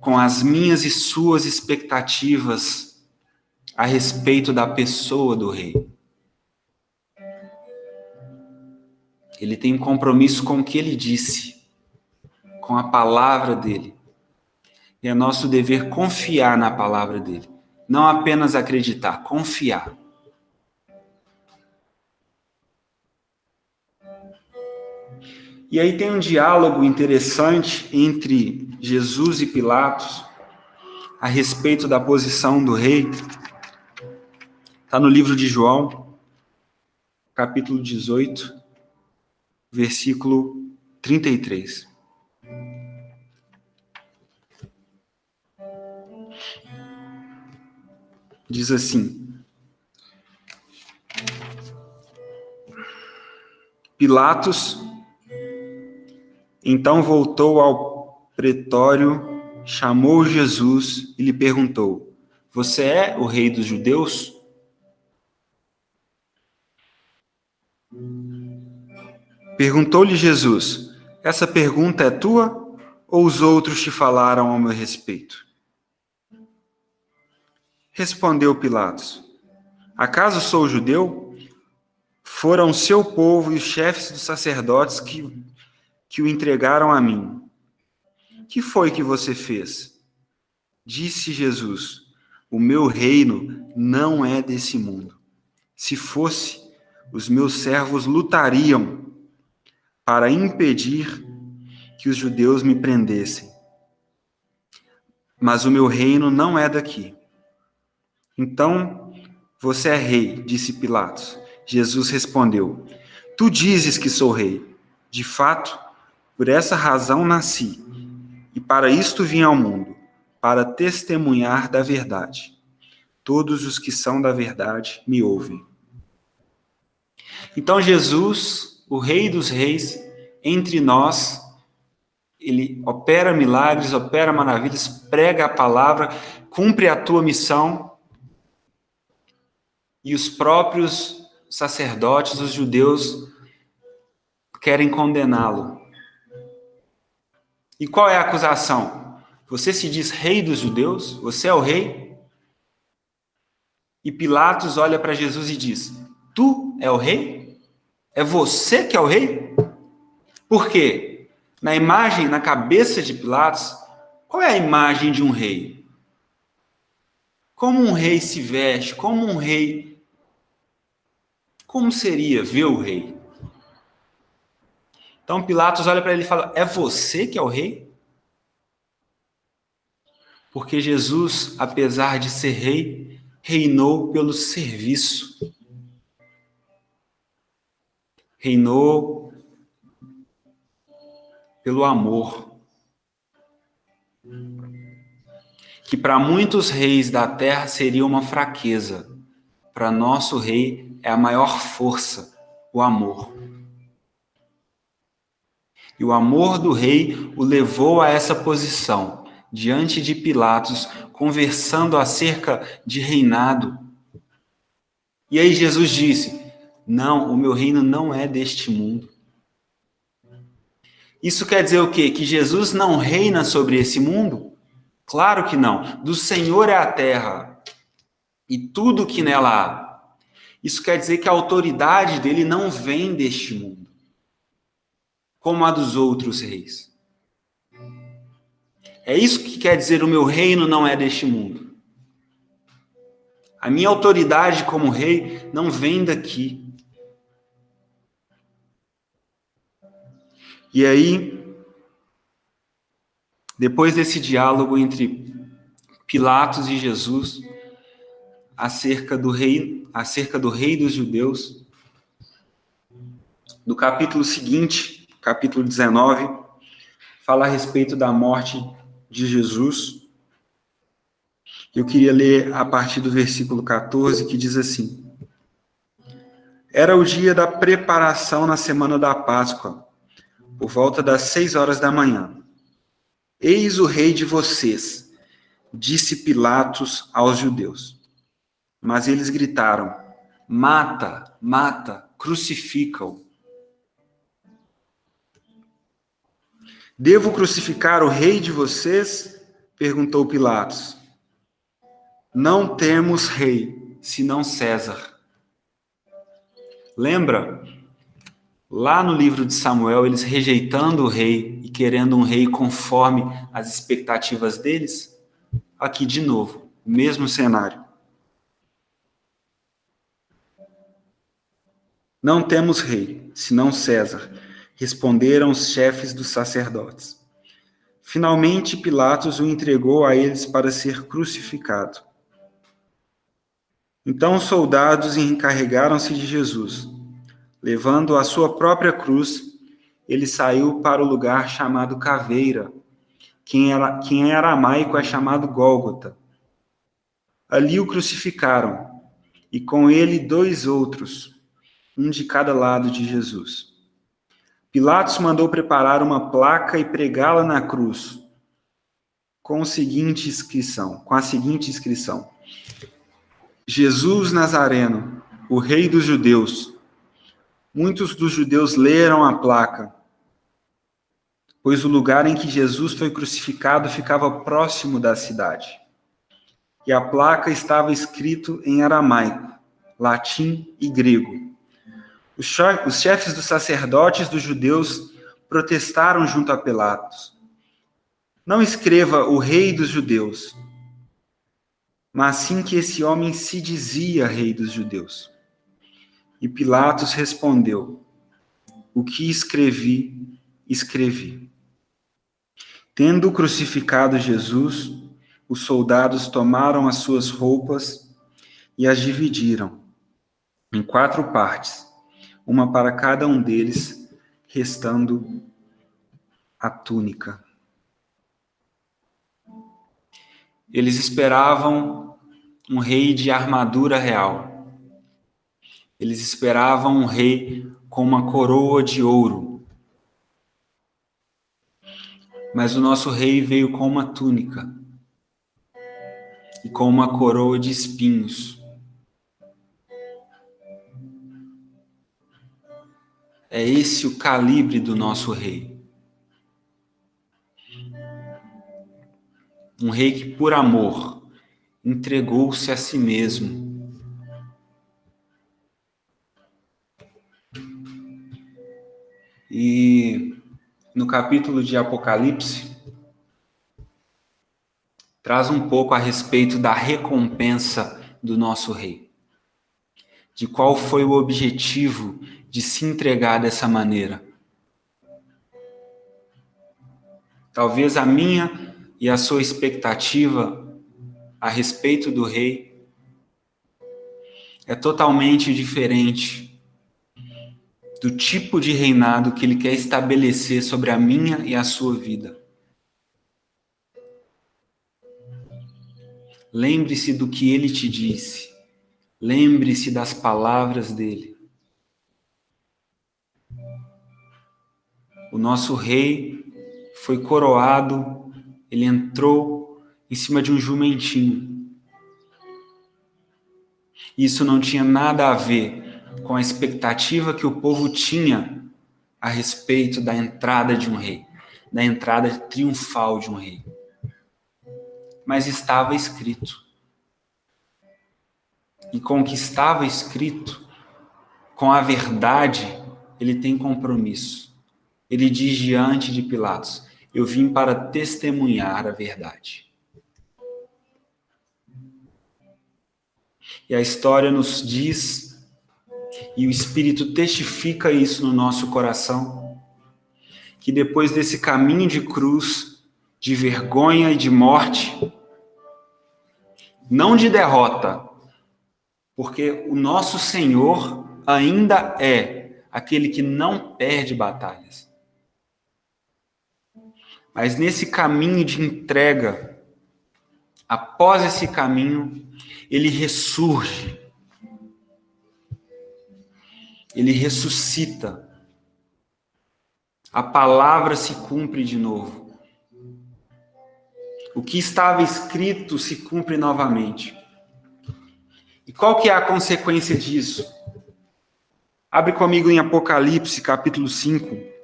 com as minhas e suas expectativas a respeito da pessoa do rei. Ele tem compromisso com o que ele disse, com a palavra dele. E é nosso dever confiar na palavra dele. Não apenas acreditar, confiar. E aí tem um diálogo interessante entre Jesus e Pilatos a respeito da posição do rei. Está no livro de João, capítulo 18, versículo 33. Diz assim: Pilatos então voltou ao pretório, chamou Jesus e lhe perguntou: Você é o rei dos judeus? Perguntou-lhe Jesus: Essa pergunta é tua ou os outros te falaram ao meu respeito? Respondeu Pilatos: Acaso sou judeu? Foram seu povo e os chefes dos sacerdotes que o entregaram a mim. Que foi que você fez? Disse Jesus: O meu reino não é desse mundo. Se fosse, os meus servos lutariam para impedir que os judeus me prendessem. Mas o meu reino não é daqui. Então, você é rei, disse Pilatos. Jesus respondeu: Tu dizes que sou rei. De fato, por essa razão nasci, e para isto vim ao mundo, para testemunhar da verdade. Todos os que são da verdade me ouvem. Então Jesus, o Rei dos Reis, entre nós, ele opera milagres, opera maravilhas, prega a palavra, cumpre a tua missão, e os próprios sacerdotes, os judeus, querem condená-lo. E qual é a acusação? Você se diz rei dos judeus? Você é o rei? E Pilatos olha para Jesus e diz: Tu é o rei? É você que é o rei? Por quê? Na imagem, na cabeça de Pilatos, qual é a imagem de um rei? Como um rei se veste? Como um rei Como seria ver o rei? Então Pilatos olha para ele e fala: é você que é o rei? Porque Jesus, apesar de ser rei, reinou pelo serviço. Reinou pelo amor. Que para muitos reis da terra seria uma fraqueza. Para nosso rei é a maior força, o amor. E o amor do rei o levou a essa posição, diante de Pilatos, conversando acerca de reinado. E aí Jesus disse: não, o meu reino não é deste mundo. Isso quer dizer o quê? Que Jesus não reina sobre esse mundo? Claro que não. Do Senhor é a terra e tudo que nela há. Isso quer dizer que a autoridade dele não vem deste mundo, como a dos outros reis. É isso que quer dizer: o meu reino não é deste mundo. A minha autoridade como rei não vem daqui. E aí, depois desse diálogo entre Pilatos e Jesus, acerca do rei dos judeus, no capítulo seguinte, capítulo 19, fala a respeito da morte de Jesus. Eu queria ler a partir do versículo 14, que diz assim: era o dia da preparação na semana da Páscoa, por volta das 6 horas da manhã. Eis o rei de vocês, disse Pilatos aos judeus. Mas eles gritaram: mata, mata, crucifica-o. Devo crucificar o rei de vocês? Perguntou Pilatos. Não temos rei, senão César. Lembra? Lá no livro de Samuel, eles rejeitando o rei e querendo um rei conforme as expectativas deles? Aqui de novo, o mesmo cenário. Não temos rei, senão César, responderam os chefes dos sacerdotes. Finalmente, Pilatos o entregou a eles para ser crucificado. Então os soldados encarregaram-se de Jesus. Levando a sua própria cruz, ele saiu para o lugar chamado Caveira, que em aramaico é chamado Gólgota. Ali o crucificaram, e com ele 2 outros, um de cada lado de Jesus. Pilatos mandou preparar uma placa e pregá-la na cruz, com a seguinte inscrição: Jesus Nazareno, o rei dos judeus. Muitos dos judeus leram a placa, pois o lugar em que Jesus foi crucificado ficava próximo da cidade. E a placa estava escrito em aramaico, latim e grego. Os chefes dos sacerdotes dos judeus protestaram junto a Pilatos: não escreva o rei dos judeus, mas sim que esse homem se dizia rei dos judeus. E Pilatos respondeu: o que escrevi, escrevi. Tendo crucificado Jesus, os soldados tomaram as suas roupas e as dividiram em 4 partes, uma para cada um deles, restando a túnica. Eles esperavam um rei de armadura real. Eles esperavam um rei com uma coroa de ouro. Mas o nosso rei veio com uma túnica e com uma coroa de espinhos. É esse o calibre do nosso rei. Um rei que, por amor, entregou-se a si mesmo. E no capítulo de Apocalipse, traz um pouco a respeito da recompensa do nosso rei. de qual foi o objetivo de se entregar dessa maneira. Talvez a minha e a sua expectativa a respeito do rei é totalmente diferente do tipo de reinado que ele quer estabelecer sobre a minha e a sua vida. Lembre-se do que ele te disse. Lembre-se das palavras dele. O nosso rei foi coroado, ele entrou em cima de um jumentinho. Isso não tinha nada a ver com a expectativa que o povo tinha a respeito da entrada de um rei, da entrada triunfal de um rei. Mas estava escrito. E com o que estava escrito, com a verdade, ele tem compromisso. Ele diz diante de Pilatos: eu vim para testemunhar a verdade. E a história nos diz, e o Espírito testifica isso no nosso coração, que depois desse caminho de cruz, de vergonha e de morte, não de derrota, porque o nosso Senhor ainda é aquele que não perde batalhas. Mas nesse caminho de entrega, após esse caminho, ele ressurge. Ele ressuscita. A palavra se cumpre de novo. O que estava escrito se cumpre novamente. E qual que é a consequência disso? Abre comigo em Apocalipse, capítulo 5.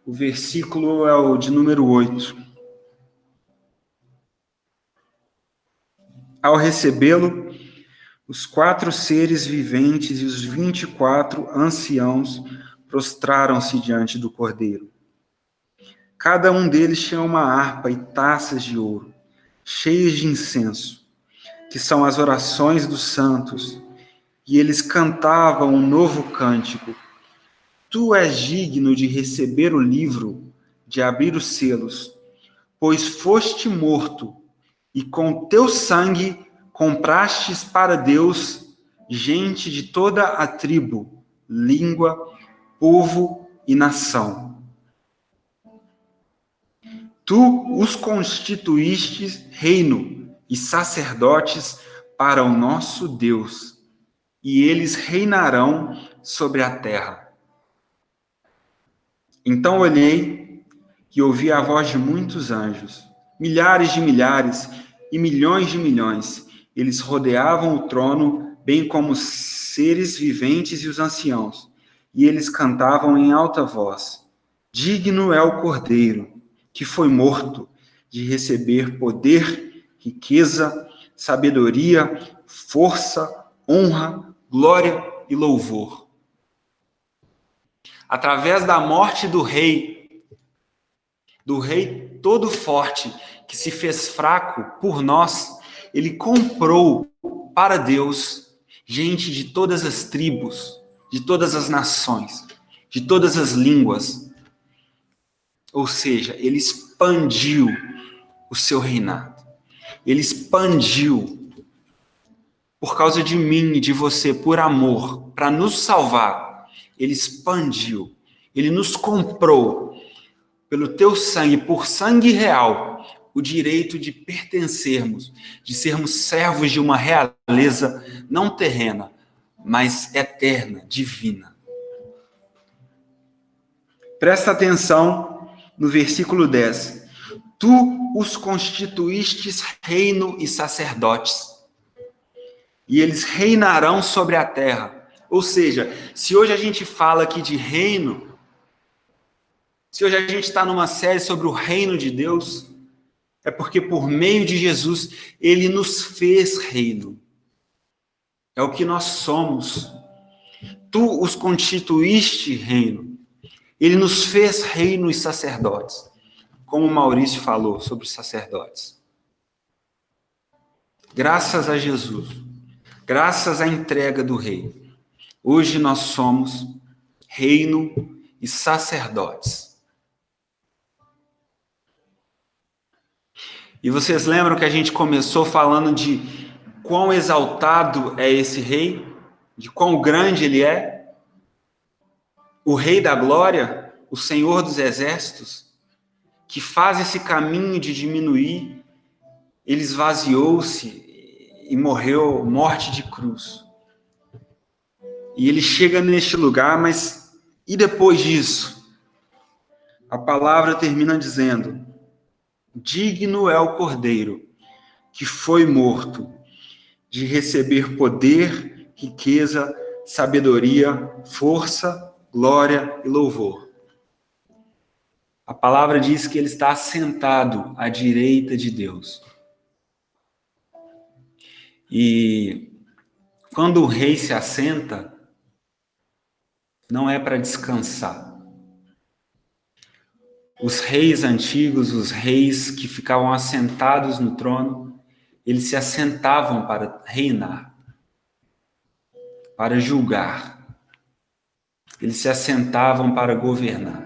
O versículo é o de número 8. Ao recebê-lo, os 4 seres viventes e os 24 anciãos prostraram-se diante do Cordeiro. Cada um deles tinha uma harpa e taças de ouro, cheias de incenso, que são as orações dos santos, e eles cantavam um novo cântico. Tu és digno de receber o livro, de abrir os selos, pois foste morto, e com teu sangue comprastes para Deus gente de toda a tribo, língua, povo e nação. Tu os constituístes reino e sacerdotes para o nosso Deus, e eles reinarão sobre a terra. Então olhei e ouvi a voz de muitos anjos, milhares de milhares e milhões de milhões. Eles rodeavam o trono, bem como os seres viventes e os anciãos. E eles cantavam em alta voz: digno é o Cordeiro, que foi morto, de receber poder, riqueza, sabedoria, força, honra, glória e louvor. Através da morte do rei todo forte, que se fez fraco por nós, ele comprou para Deus gente de todas as tribos, de todas as nações, de todas as línguas. Ou seja, ele expandiu o seu reinado. Ele expandiu por causa de mim e de você, por amor, para nos salvar. Ele expandiu, ele nos comprou pelo teu sangue, por sangue real, o direito de pertencermos, de sermos servos de uma realeza não terrena, mas eterna, divina. Presta atenção no versículo 10. Tu os constituístes reino e sacerdotes, e eles reinarão sobre a terra. Ou seja, se hoje a gente fala aqui de reino, se hoje a gente está numa série sobre o reino de Deus, é porque por meio de Jesus, ele nos fez reino. É o que nós somos. Tu os constituíste reino. Ele nos fez reino e sacerdotes, como o Maurício falou sobre os sacerdotes. Graças a Jesus, graças à entrega do rei, hoje nós somos reino e sacerdotes. E vocês lembram que a gente começou falando de quão exaltado é esse rei, de quão grande ele é? O Rei da Glória, o Senhor dos Exércitos, que faz esse caminho de diminuir, ele esvaziou-se e morreu morte de cruz. E ele chega neste lugar, mas e depois disso? A palavra termina dizendo: digno é o Cordeiro que foi morto de receber poder, riqueza, sabedoria, força, glória e louvor. A palavra diz que ele está assentado à direita de Deus. E quando o rei se assenta, não é para descansar. Os reis antigos, os reis que ficavam assentados no trono, eles se assentavam para reinar, para julgar. Eles se assentavam para governar,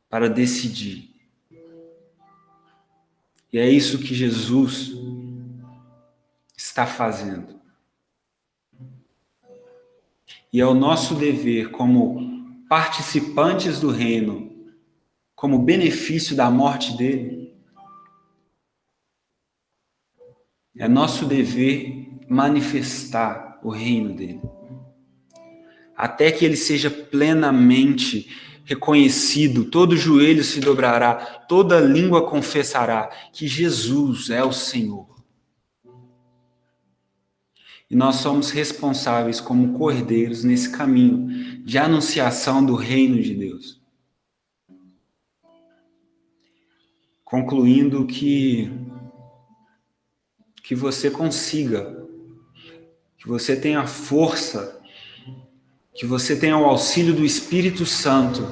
para decidir. E é isso que Jesus está fazendo. E é o nosso dever, como participantes do reino, como benefício da morte dele, é nosso dever manifestar o reino dele, até que ele seja plenamente reconhecido, todo joelho se dobrará, toda língua confessará que Jesus é o Senhor. E nós somos responsáveis como cordeiros nesse caminho de anunciação do reino de Deus. Concluindo que você consiga, que você tenha força, que você tenha o auxílio do Espírito Santo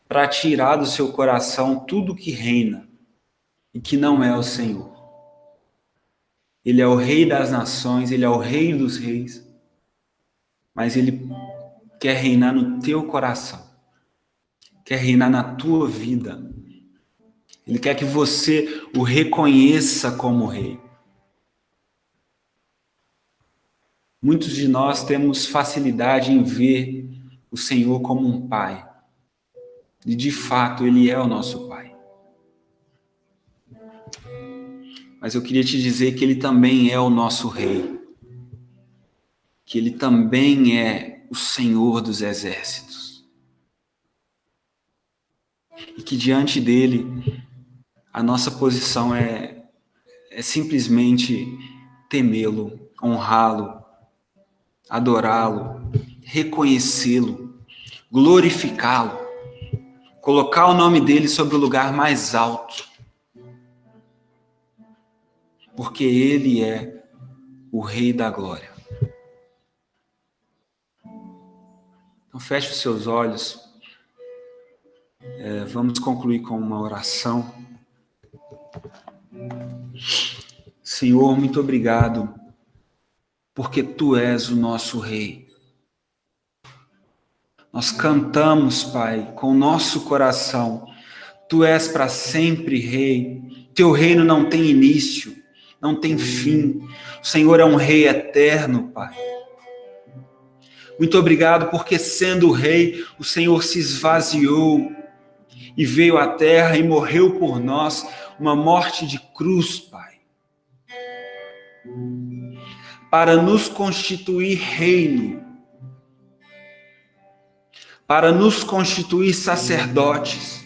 para tirar do seu coração tudo que reina e que não é o Senhor. Ele é o Rei das nações, ele é o Rei dos reis, mas ele quer reinar no teu coração, quer reinar na tua vida. Ele quer que você o reconheça como rei. Muitos de nós temos facilidade em ver o Senhor como um pai. E de fato, ele é o nosso pai. Mas eu queria te dizer que ele também é o nosso rei. Que ele também é o Senhor dos exércitos. E que diante dele, a nossa posição é simplesmente temê-lo, honrá-lo, adorá-lo, reconhecê-lo, glorificá-lo, colocar o nome dele sobre o lugar mais alto, porque ele é o Rei da Glória. Então feche os seus olhos, vamos concluir com uma oração. Senhor, muito obrigado, porque Tu és o nosso Rei. Nós cantamos, Pai, com o nosso coração, Tu és para sempre Rei, Teu reino não tem início, não tem fim, o Senhor é um Rei eterno, Pai. Muito obrigado, porque sendo o Rei, o Senhor se esvaziou e veio à terra e morreu por nós, uma morte de cruz, Pai, para nos constituir reino, para nos constituir sacerdotes.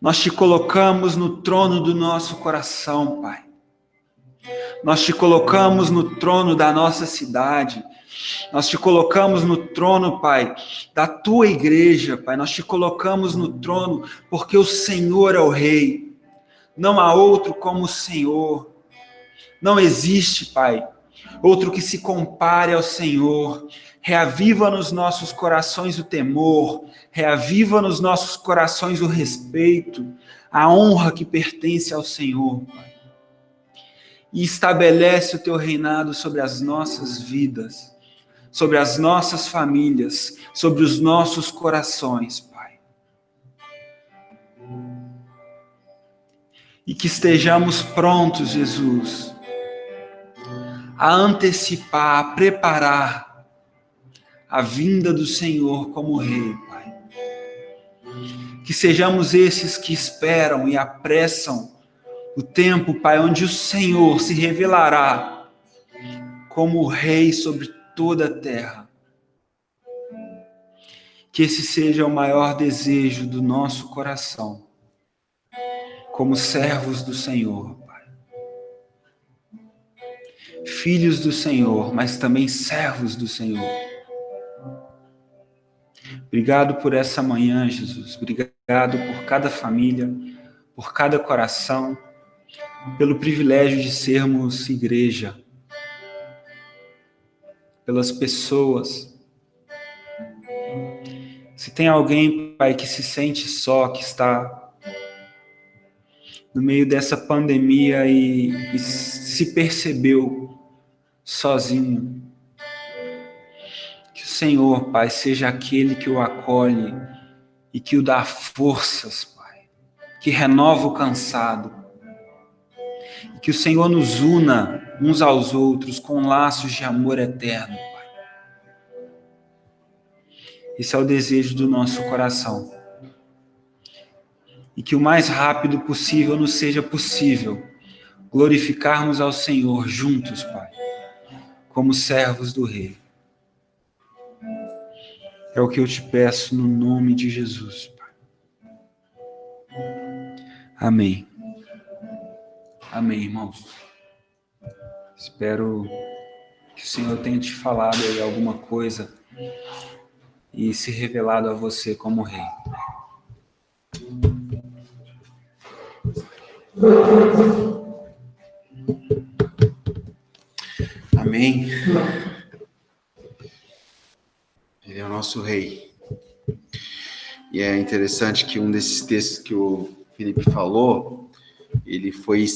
Nós Te colocamos no trono do nosso coração, Pai. Nós Te colocamos no trono da nossa cidade. Nós Te colocamos no trono, Pai, da Tua igreja, Pai. Nós Te colocamos no trono porque o Senhor é o Rei. Não há outro como o Senhor. Não existe, Pai, outro que se compare ao Senhor. Reaviva nos nossos corações o temor, reaviva nos nossos corações o respeito, a honra que pertence ao Senhor, Pai. E estabelece o teu reinado sobre as nossas vidas, sobre as nossas famílias, sobre os nossos corações, Pai. E que estejamos prontos, Jesus, a antecipar, a preparar a vinda do Senhor como Rei, Pai. Que sejamos esses que esperam e apressam o tempo, Pai, onde o Senhor se revelará como Rei sobre toda a terra. Que esse seja o maior desejo do nosso coração, como servos do Senhor, Pai. Filhos do Senhor, mas também servos do Senhor. Obrigado por essa manhã, Jesus. Obrigado por cada família, por cada coração, pelo privilégio de sermos igreja, pelas pessoas. Se tem alguém, Pai, que se sente só, que está no meio dessa pandemia e se percebeu sozinho, que o Senhor, Pai, seja aquele que o acolhe e que o dá forças, Pai, que renova o cansado, e que o Senhor nos una uns aos outros com laços de amor eterno, Pai. Esse é o desejo do nosso coração. E que o mais rápido possível nos seja possível glorificarmos ao Senhor juntos, Pai, como servos do Rei. É o que eu te peço no nome de Jesus, Pai. Amém. Amém, irmãos. Espero que o Senhor tenha te falado aí alguma coisa e se revelado a você como Rei. Amém. Ele é o nosso Rei. E é interessante que um desses textos que o Felipe falou, ele foi...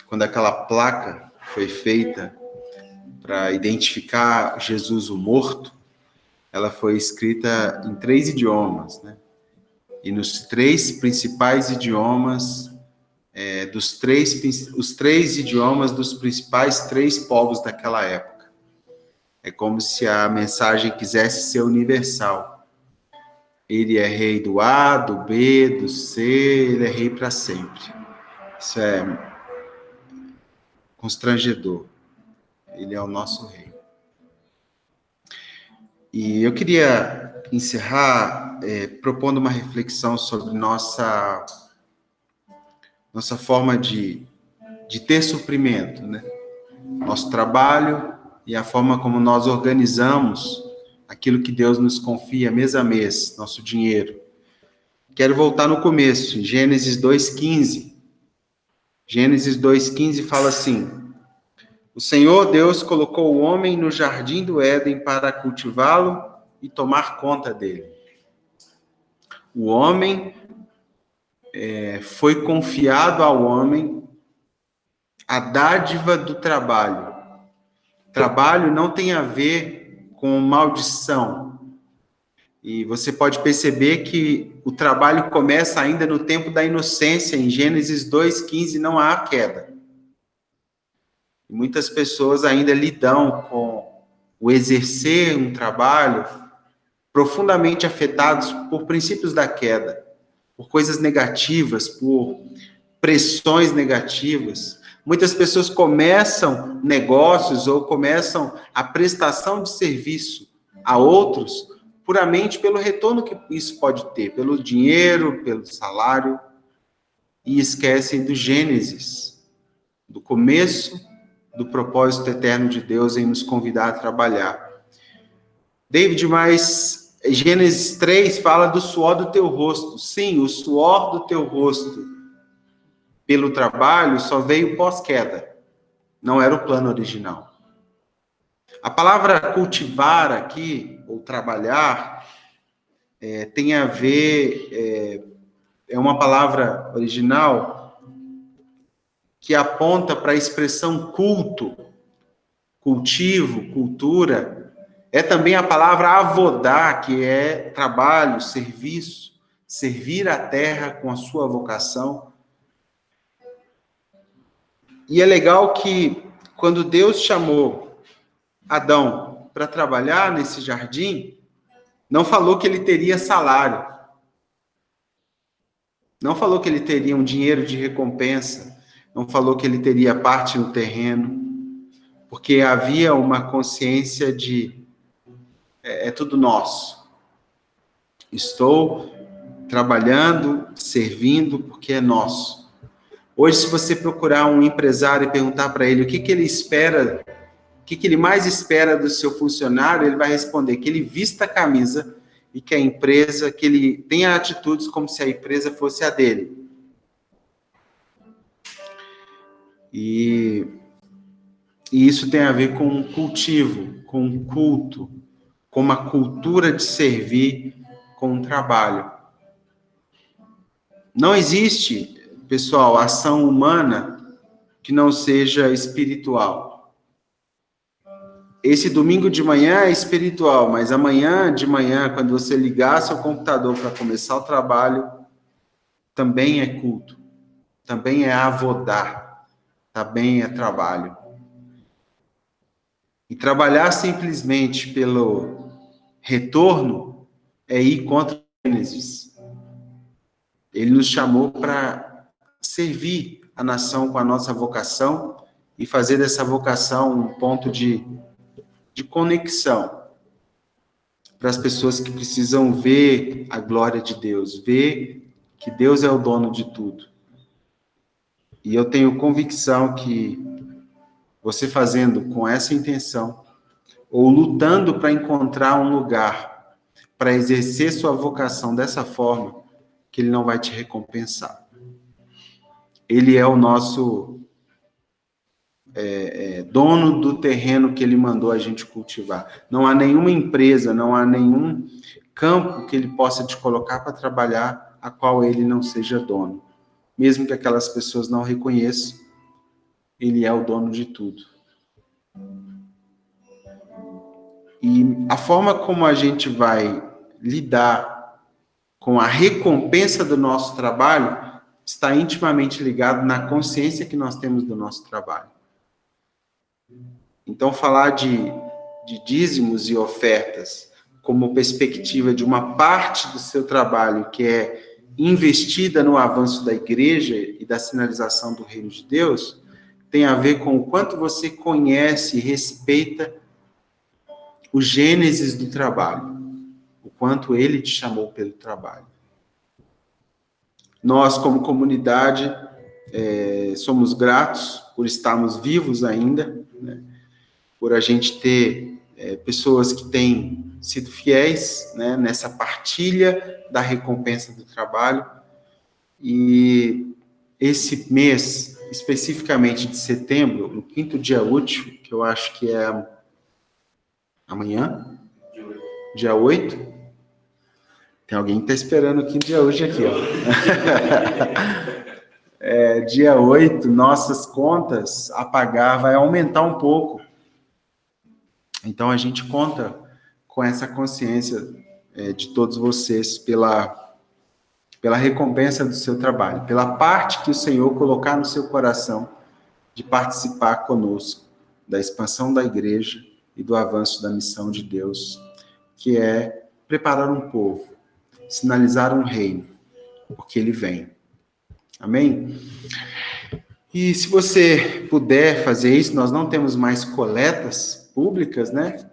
quando aquela placa foi feita para identificar Jesus o morto, ela foi escrita em 3 idiomas, né? E nos 3 principais idiomas, os 3 idiomas dos principais 3 povos daquela época. É como se a mensagem quisesse ser universal. Ele é rei do A, do B, do C, ele é rei para sempre. Isso é constrangedor. Ele é o nosso rei. E eu queria encerrar propondo uma reflexão sobre nossa forma de ter suprimento, né? Nosso trabalho e a forma como nós organizamos aquilo que Deus nos confia mês a mês, nosso dinheiro. Quero voltar no começo, em Gênesis 2:15. Gênesis 2:15 fala assim: o Senhor Deus colocou o homem no jardim do Éden para cultivá-lo e tomar conta dele. O homem foi confiado ao homem a dádiva do trabalho. Trabalho não tem a ver com maldição. E você pode perceber que o trabalho começa ainda no tempo da inocência. Em Gênesis 2:15 não há queda. E muitas pessoas ainda lidam com o exercer um trabalho profundamente afetados por princípios da queda, por coisas negativas, por pressões negativas. Muitas pessoas começam negócios ou começam a prestação de serviço a outros puramente pelo retorno que isso pode ter, pelo dinheiro, pelo salário, e esquecem do Gênesis, do começo do propósito eterno de Deus em nos convidar a trabalhar. David, mas Gênesis 3 fala do suor do teu rosto. Sim, o suor do teu rosto pelo trabalho só veio pós-queda. Não era o plano original. A palavra cultivar aqui, ou trabalhar, tem a ver, é uma palavra original que aponta para a expressão culto, cultivo, cultura. É também a palavra avodar, que é trabalho, serviço, servir a terra com a sua vocação. E é legal que quando Deus chamou Adão para trabalhar nesse jardim, não falou que ele teria salário. Não falou que ele teria um dinheiro de recompensa. Não falou que ele teria parte no terreno. Porque havia uma consciência de é tudo nosso. Estou trabalhando, servindo, porque é nosso. Hoje, se você procurar um empresário e perguntar para ele o que ele espera, o que ele mais espera do seu funcionário, ele vai responder que ele vista a camisa e que a empresa, que ele tenha atitudes como se a empresa fosse a dele. E isso tem a ver com um cultivo, com um culto, com uma cultura de servir, com um trabalho. Não existe, pessoal, ação humana que não seja espiritual. Esse domingo de manhã é espiritual, mas amanhã de manhã, quando você ligar seu computador para começar o trabalho, também é culto, também é avodar, também é trabalho. E trabalhar simplesmente pelo retorno é ir contra o Gênesis. Ele nos chamou para servir a nação com a nossa vocação e fazer dessa vocação um ponto de conexão para as pessoas que precisam ver a glória de Deus, ver que Deus é o dono de tudo. E eu tenho convicção que você fazendo com essa intenção, ou lutando para encontrar um lugar para exercer sua vocação dessa forma, que ele não vai te recompensar. Ele é o nosso dono do terreno que ele mandou a gente cultivar. Não há nenhuma empresa, não há nenhum campo que ele possa te colocar para trabalhar, a qual ele não seja dono. Mesmo que aquelas pessoas não reconheçam, ele é o dono de tudo. E a forma como a gente vai lidar com a recompensa do nosso trabalho está intimamente ligado na consciência que nós temos do nosso trabalho. Então, falar de dízimos e ofertas como perspectiva de uma parte do seu trabalho que é investida no avanço da igreja e da sinalização do reino de Deus, tem a ver com o quanto você conhece e respeita o Gênesis do trabalho, o quanto ele te chamou pelo trabalho. Nós, como comunidade, somos gratos por estarmos vivos ainda, né? Por a gente ter pessoas que têm sido fiéis, né, nessa partilha da recompensa do trabalho. E esse mês, especificamente de setembro, no 5º dia útil, que eu acho que é amanhã, dia 8. Tem alguém que está esperando o 5º dia hoje aqui, ó. Dia 8, nossas contas a pagar vai aumentar um pouco. Então, a gente conta com essa consciência de todos vocês pela recompensa do seu trabalho, pela parte que o Senhor colocar no seu coração de participar conosco da expansão da igreja e do avanço da missão de Deus, que é preparar um povo, sinalizar um reino, porque ele vem. Amém? E se você puder fazer isso, nós não temos mais coletas públicas, né?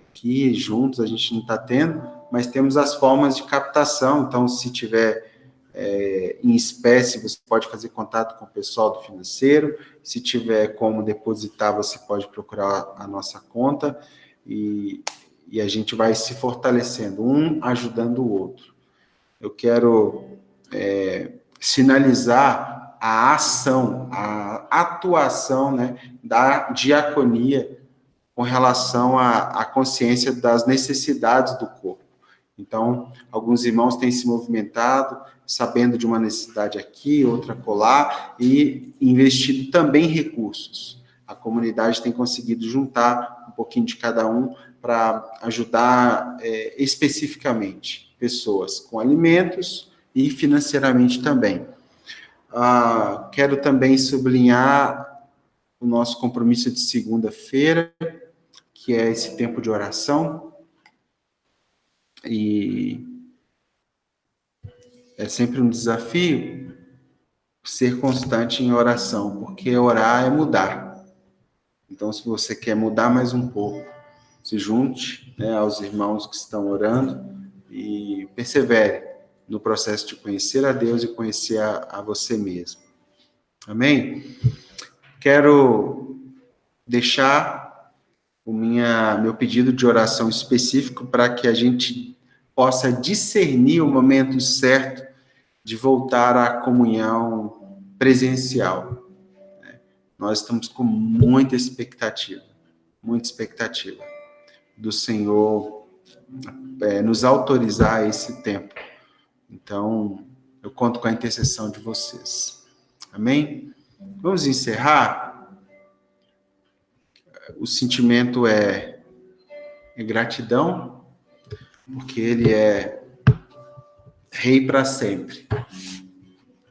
Aqui juntos a gente não está tendo, mas temos as formas de captação. Então, se tiver em espécie, você pode fazer contato com o pessoal do financeiro. Se tiver como depositar, você pode procurar a nossa conta e a gente vai se fortalecendo, um ajudando o outro. Eu quero sinalizar a ação, a atuação, né, da diaconia com relação à consciência das necessidades do corpo. Então, alguns irmãos têm se movimentado, sabendo de uma necessidade aqui, outra acolá, e investido também recursos. A comunidade tem conseguido juntar um pouquinho de cada um para ajudar especificamente pessoas com alimentos e financeiramente também. Quero também sublinhar o nosso compromisso de segunda-feira, que é esse tempo de oração. E é sempre um desafio ser constante em oração, porque orar é mudar. Então, se você quer mudar mais um pouco, se junte, né, aos irmãos que estão orando e persevere no processo de conhecer a Deus e conhecer a você mesmo. Amém? Quero deixar meu pedido de oração específico para que a gente possa discernir o momento certo de voltar à comunhão presencial. Nós estamos com muita expectativa do Senhor nos autorizar a esse tempo. Então, eu conto com a intercessão de vocês. Amém? Vamos encerrar. O sentimento é gratidão, porque Ele é Rei para sempre.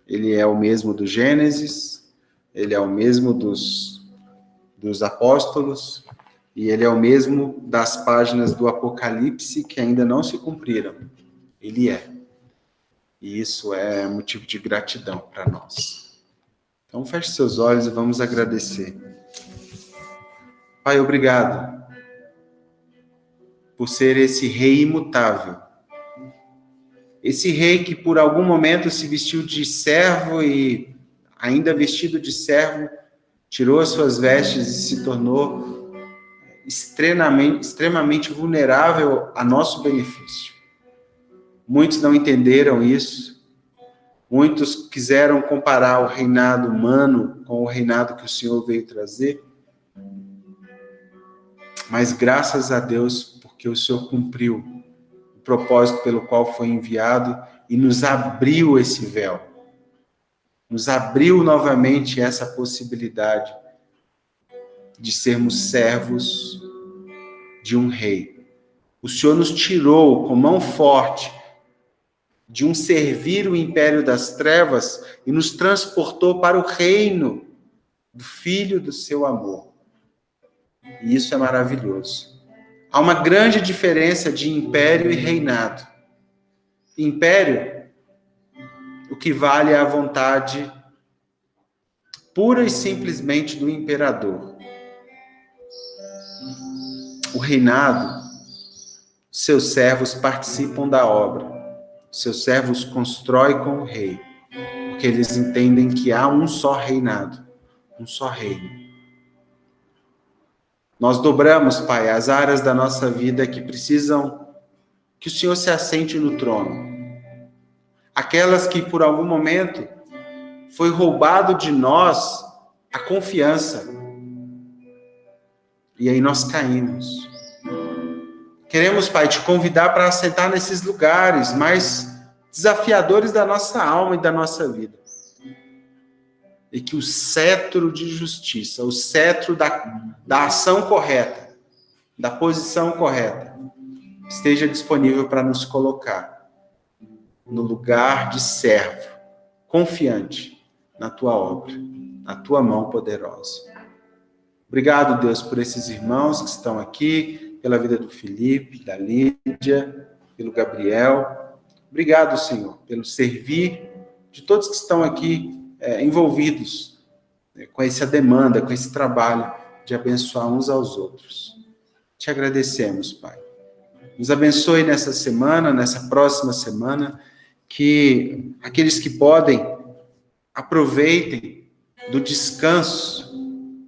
Ele é o mesmo do Gênesis, Ele é o mesmo dos apóstolos, e Ele é o mesmo das páginas do Apocalipse que ainda não se cumpriram. Ele é. E isso é motivo de gratidão para nós. Então, feche seus olhos e vamos agradecer. Pai, obrigado por ser esse Rei imutável. Esse Rei que por algum momento se vestiu de servo e, ainda vestido de servo, tirou as suas vestes e se tornou extremamente vulnerável a nosso benefício. Muitos não entenderam isso. Muitos quiseram comparar o reinado humano com o reinado que o Senhor veio trazer. Mas graças a Deus, porque o Senhor cumpriu o propósito pelo qual foi enviado e nos abriu esse véu. Nos abriu novamente essa possibilidade de sermos servos de um rei. O Senhor nos tirou com mão forte de um servir o império das trevas e nos transportou para o reino do Filho do seu amor. E isso é maravilhoso. Há uma grande diferença de império e reinado. Império, o que vale é a vontade pura e simplesmente do imperador. O reinado, seus servos participam da obra. Seus servos constroem com o rei, porque eles entendem que há um só reinado, um só reino. Nós dobramos, Pai, as áreas da nossa vida que precisam que o Senhor se assente no trono. Aquelas que, por algum momento, foi roubado de nós a confiança. E aí nós caímos. Queremos, Pai, te convidar para assentar nesses lugares mais desafiadores da nossa alma e da nossa vida. E que o cetro de justiça, o cetro da ação correta, da posição correta, esteja disponível para nos colocar no lugar de servo, confiante na tua obra, na tua mão poderosa. Obrigado, Deus, por esses irmãos que estão aqui, pela vida do Felipe, da Lídia, pelo Gabriel. Obrigado, Senhor, pelo servir de todos que estão aqui envolvidos com essa demanda, com esse trabalho de abençoar uns aos outros. Te agradecemos, Pai. Nos abençoe nessa semana, nessa próxima semana, que aqueles que podem aproveitem do descanso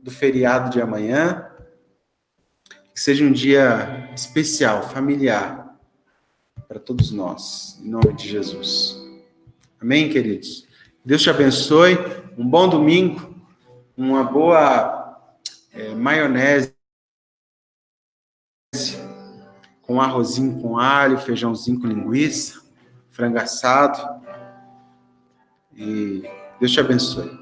do feriado de amanhã, que seja um dia especial, familiar, para todos nós, em nome de Jesus. Amém, queridos? Deus te abençoe, um bom domingo, uma boa maionese com arrozinho com alho, feijãozinho com linguiça, frango assado. E Deus te abençoe.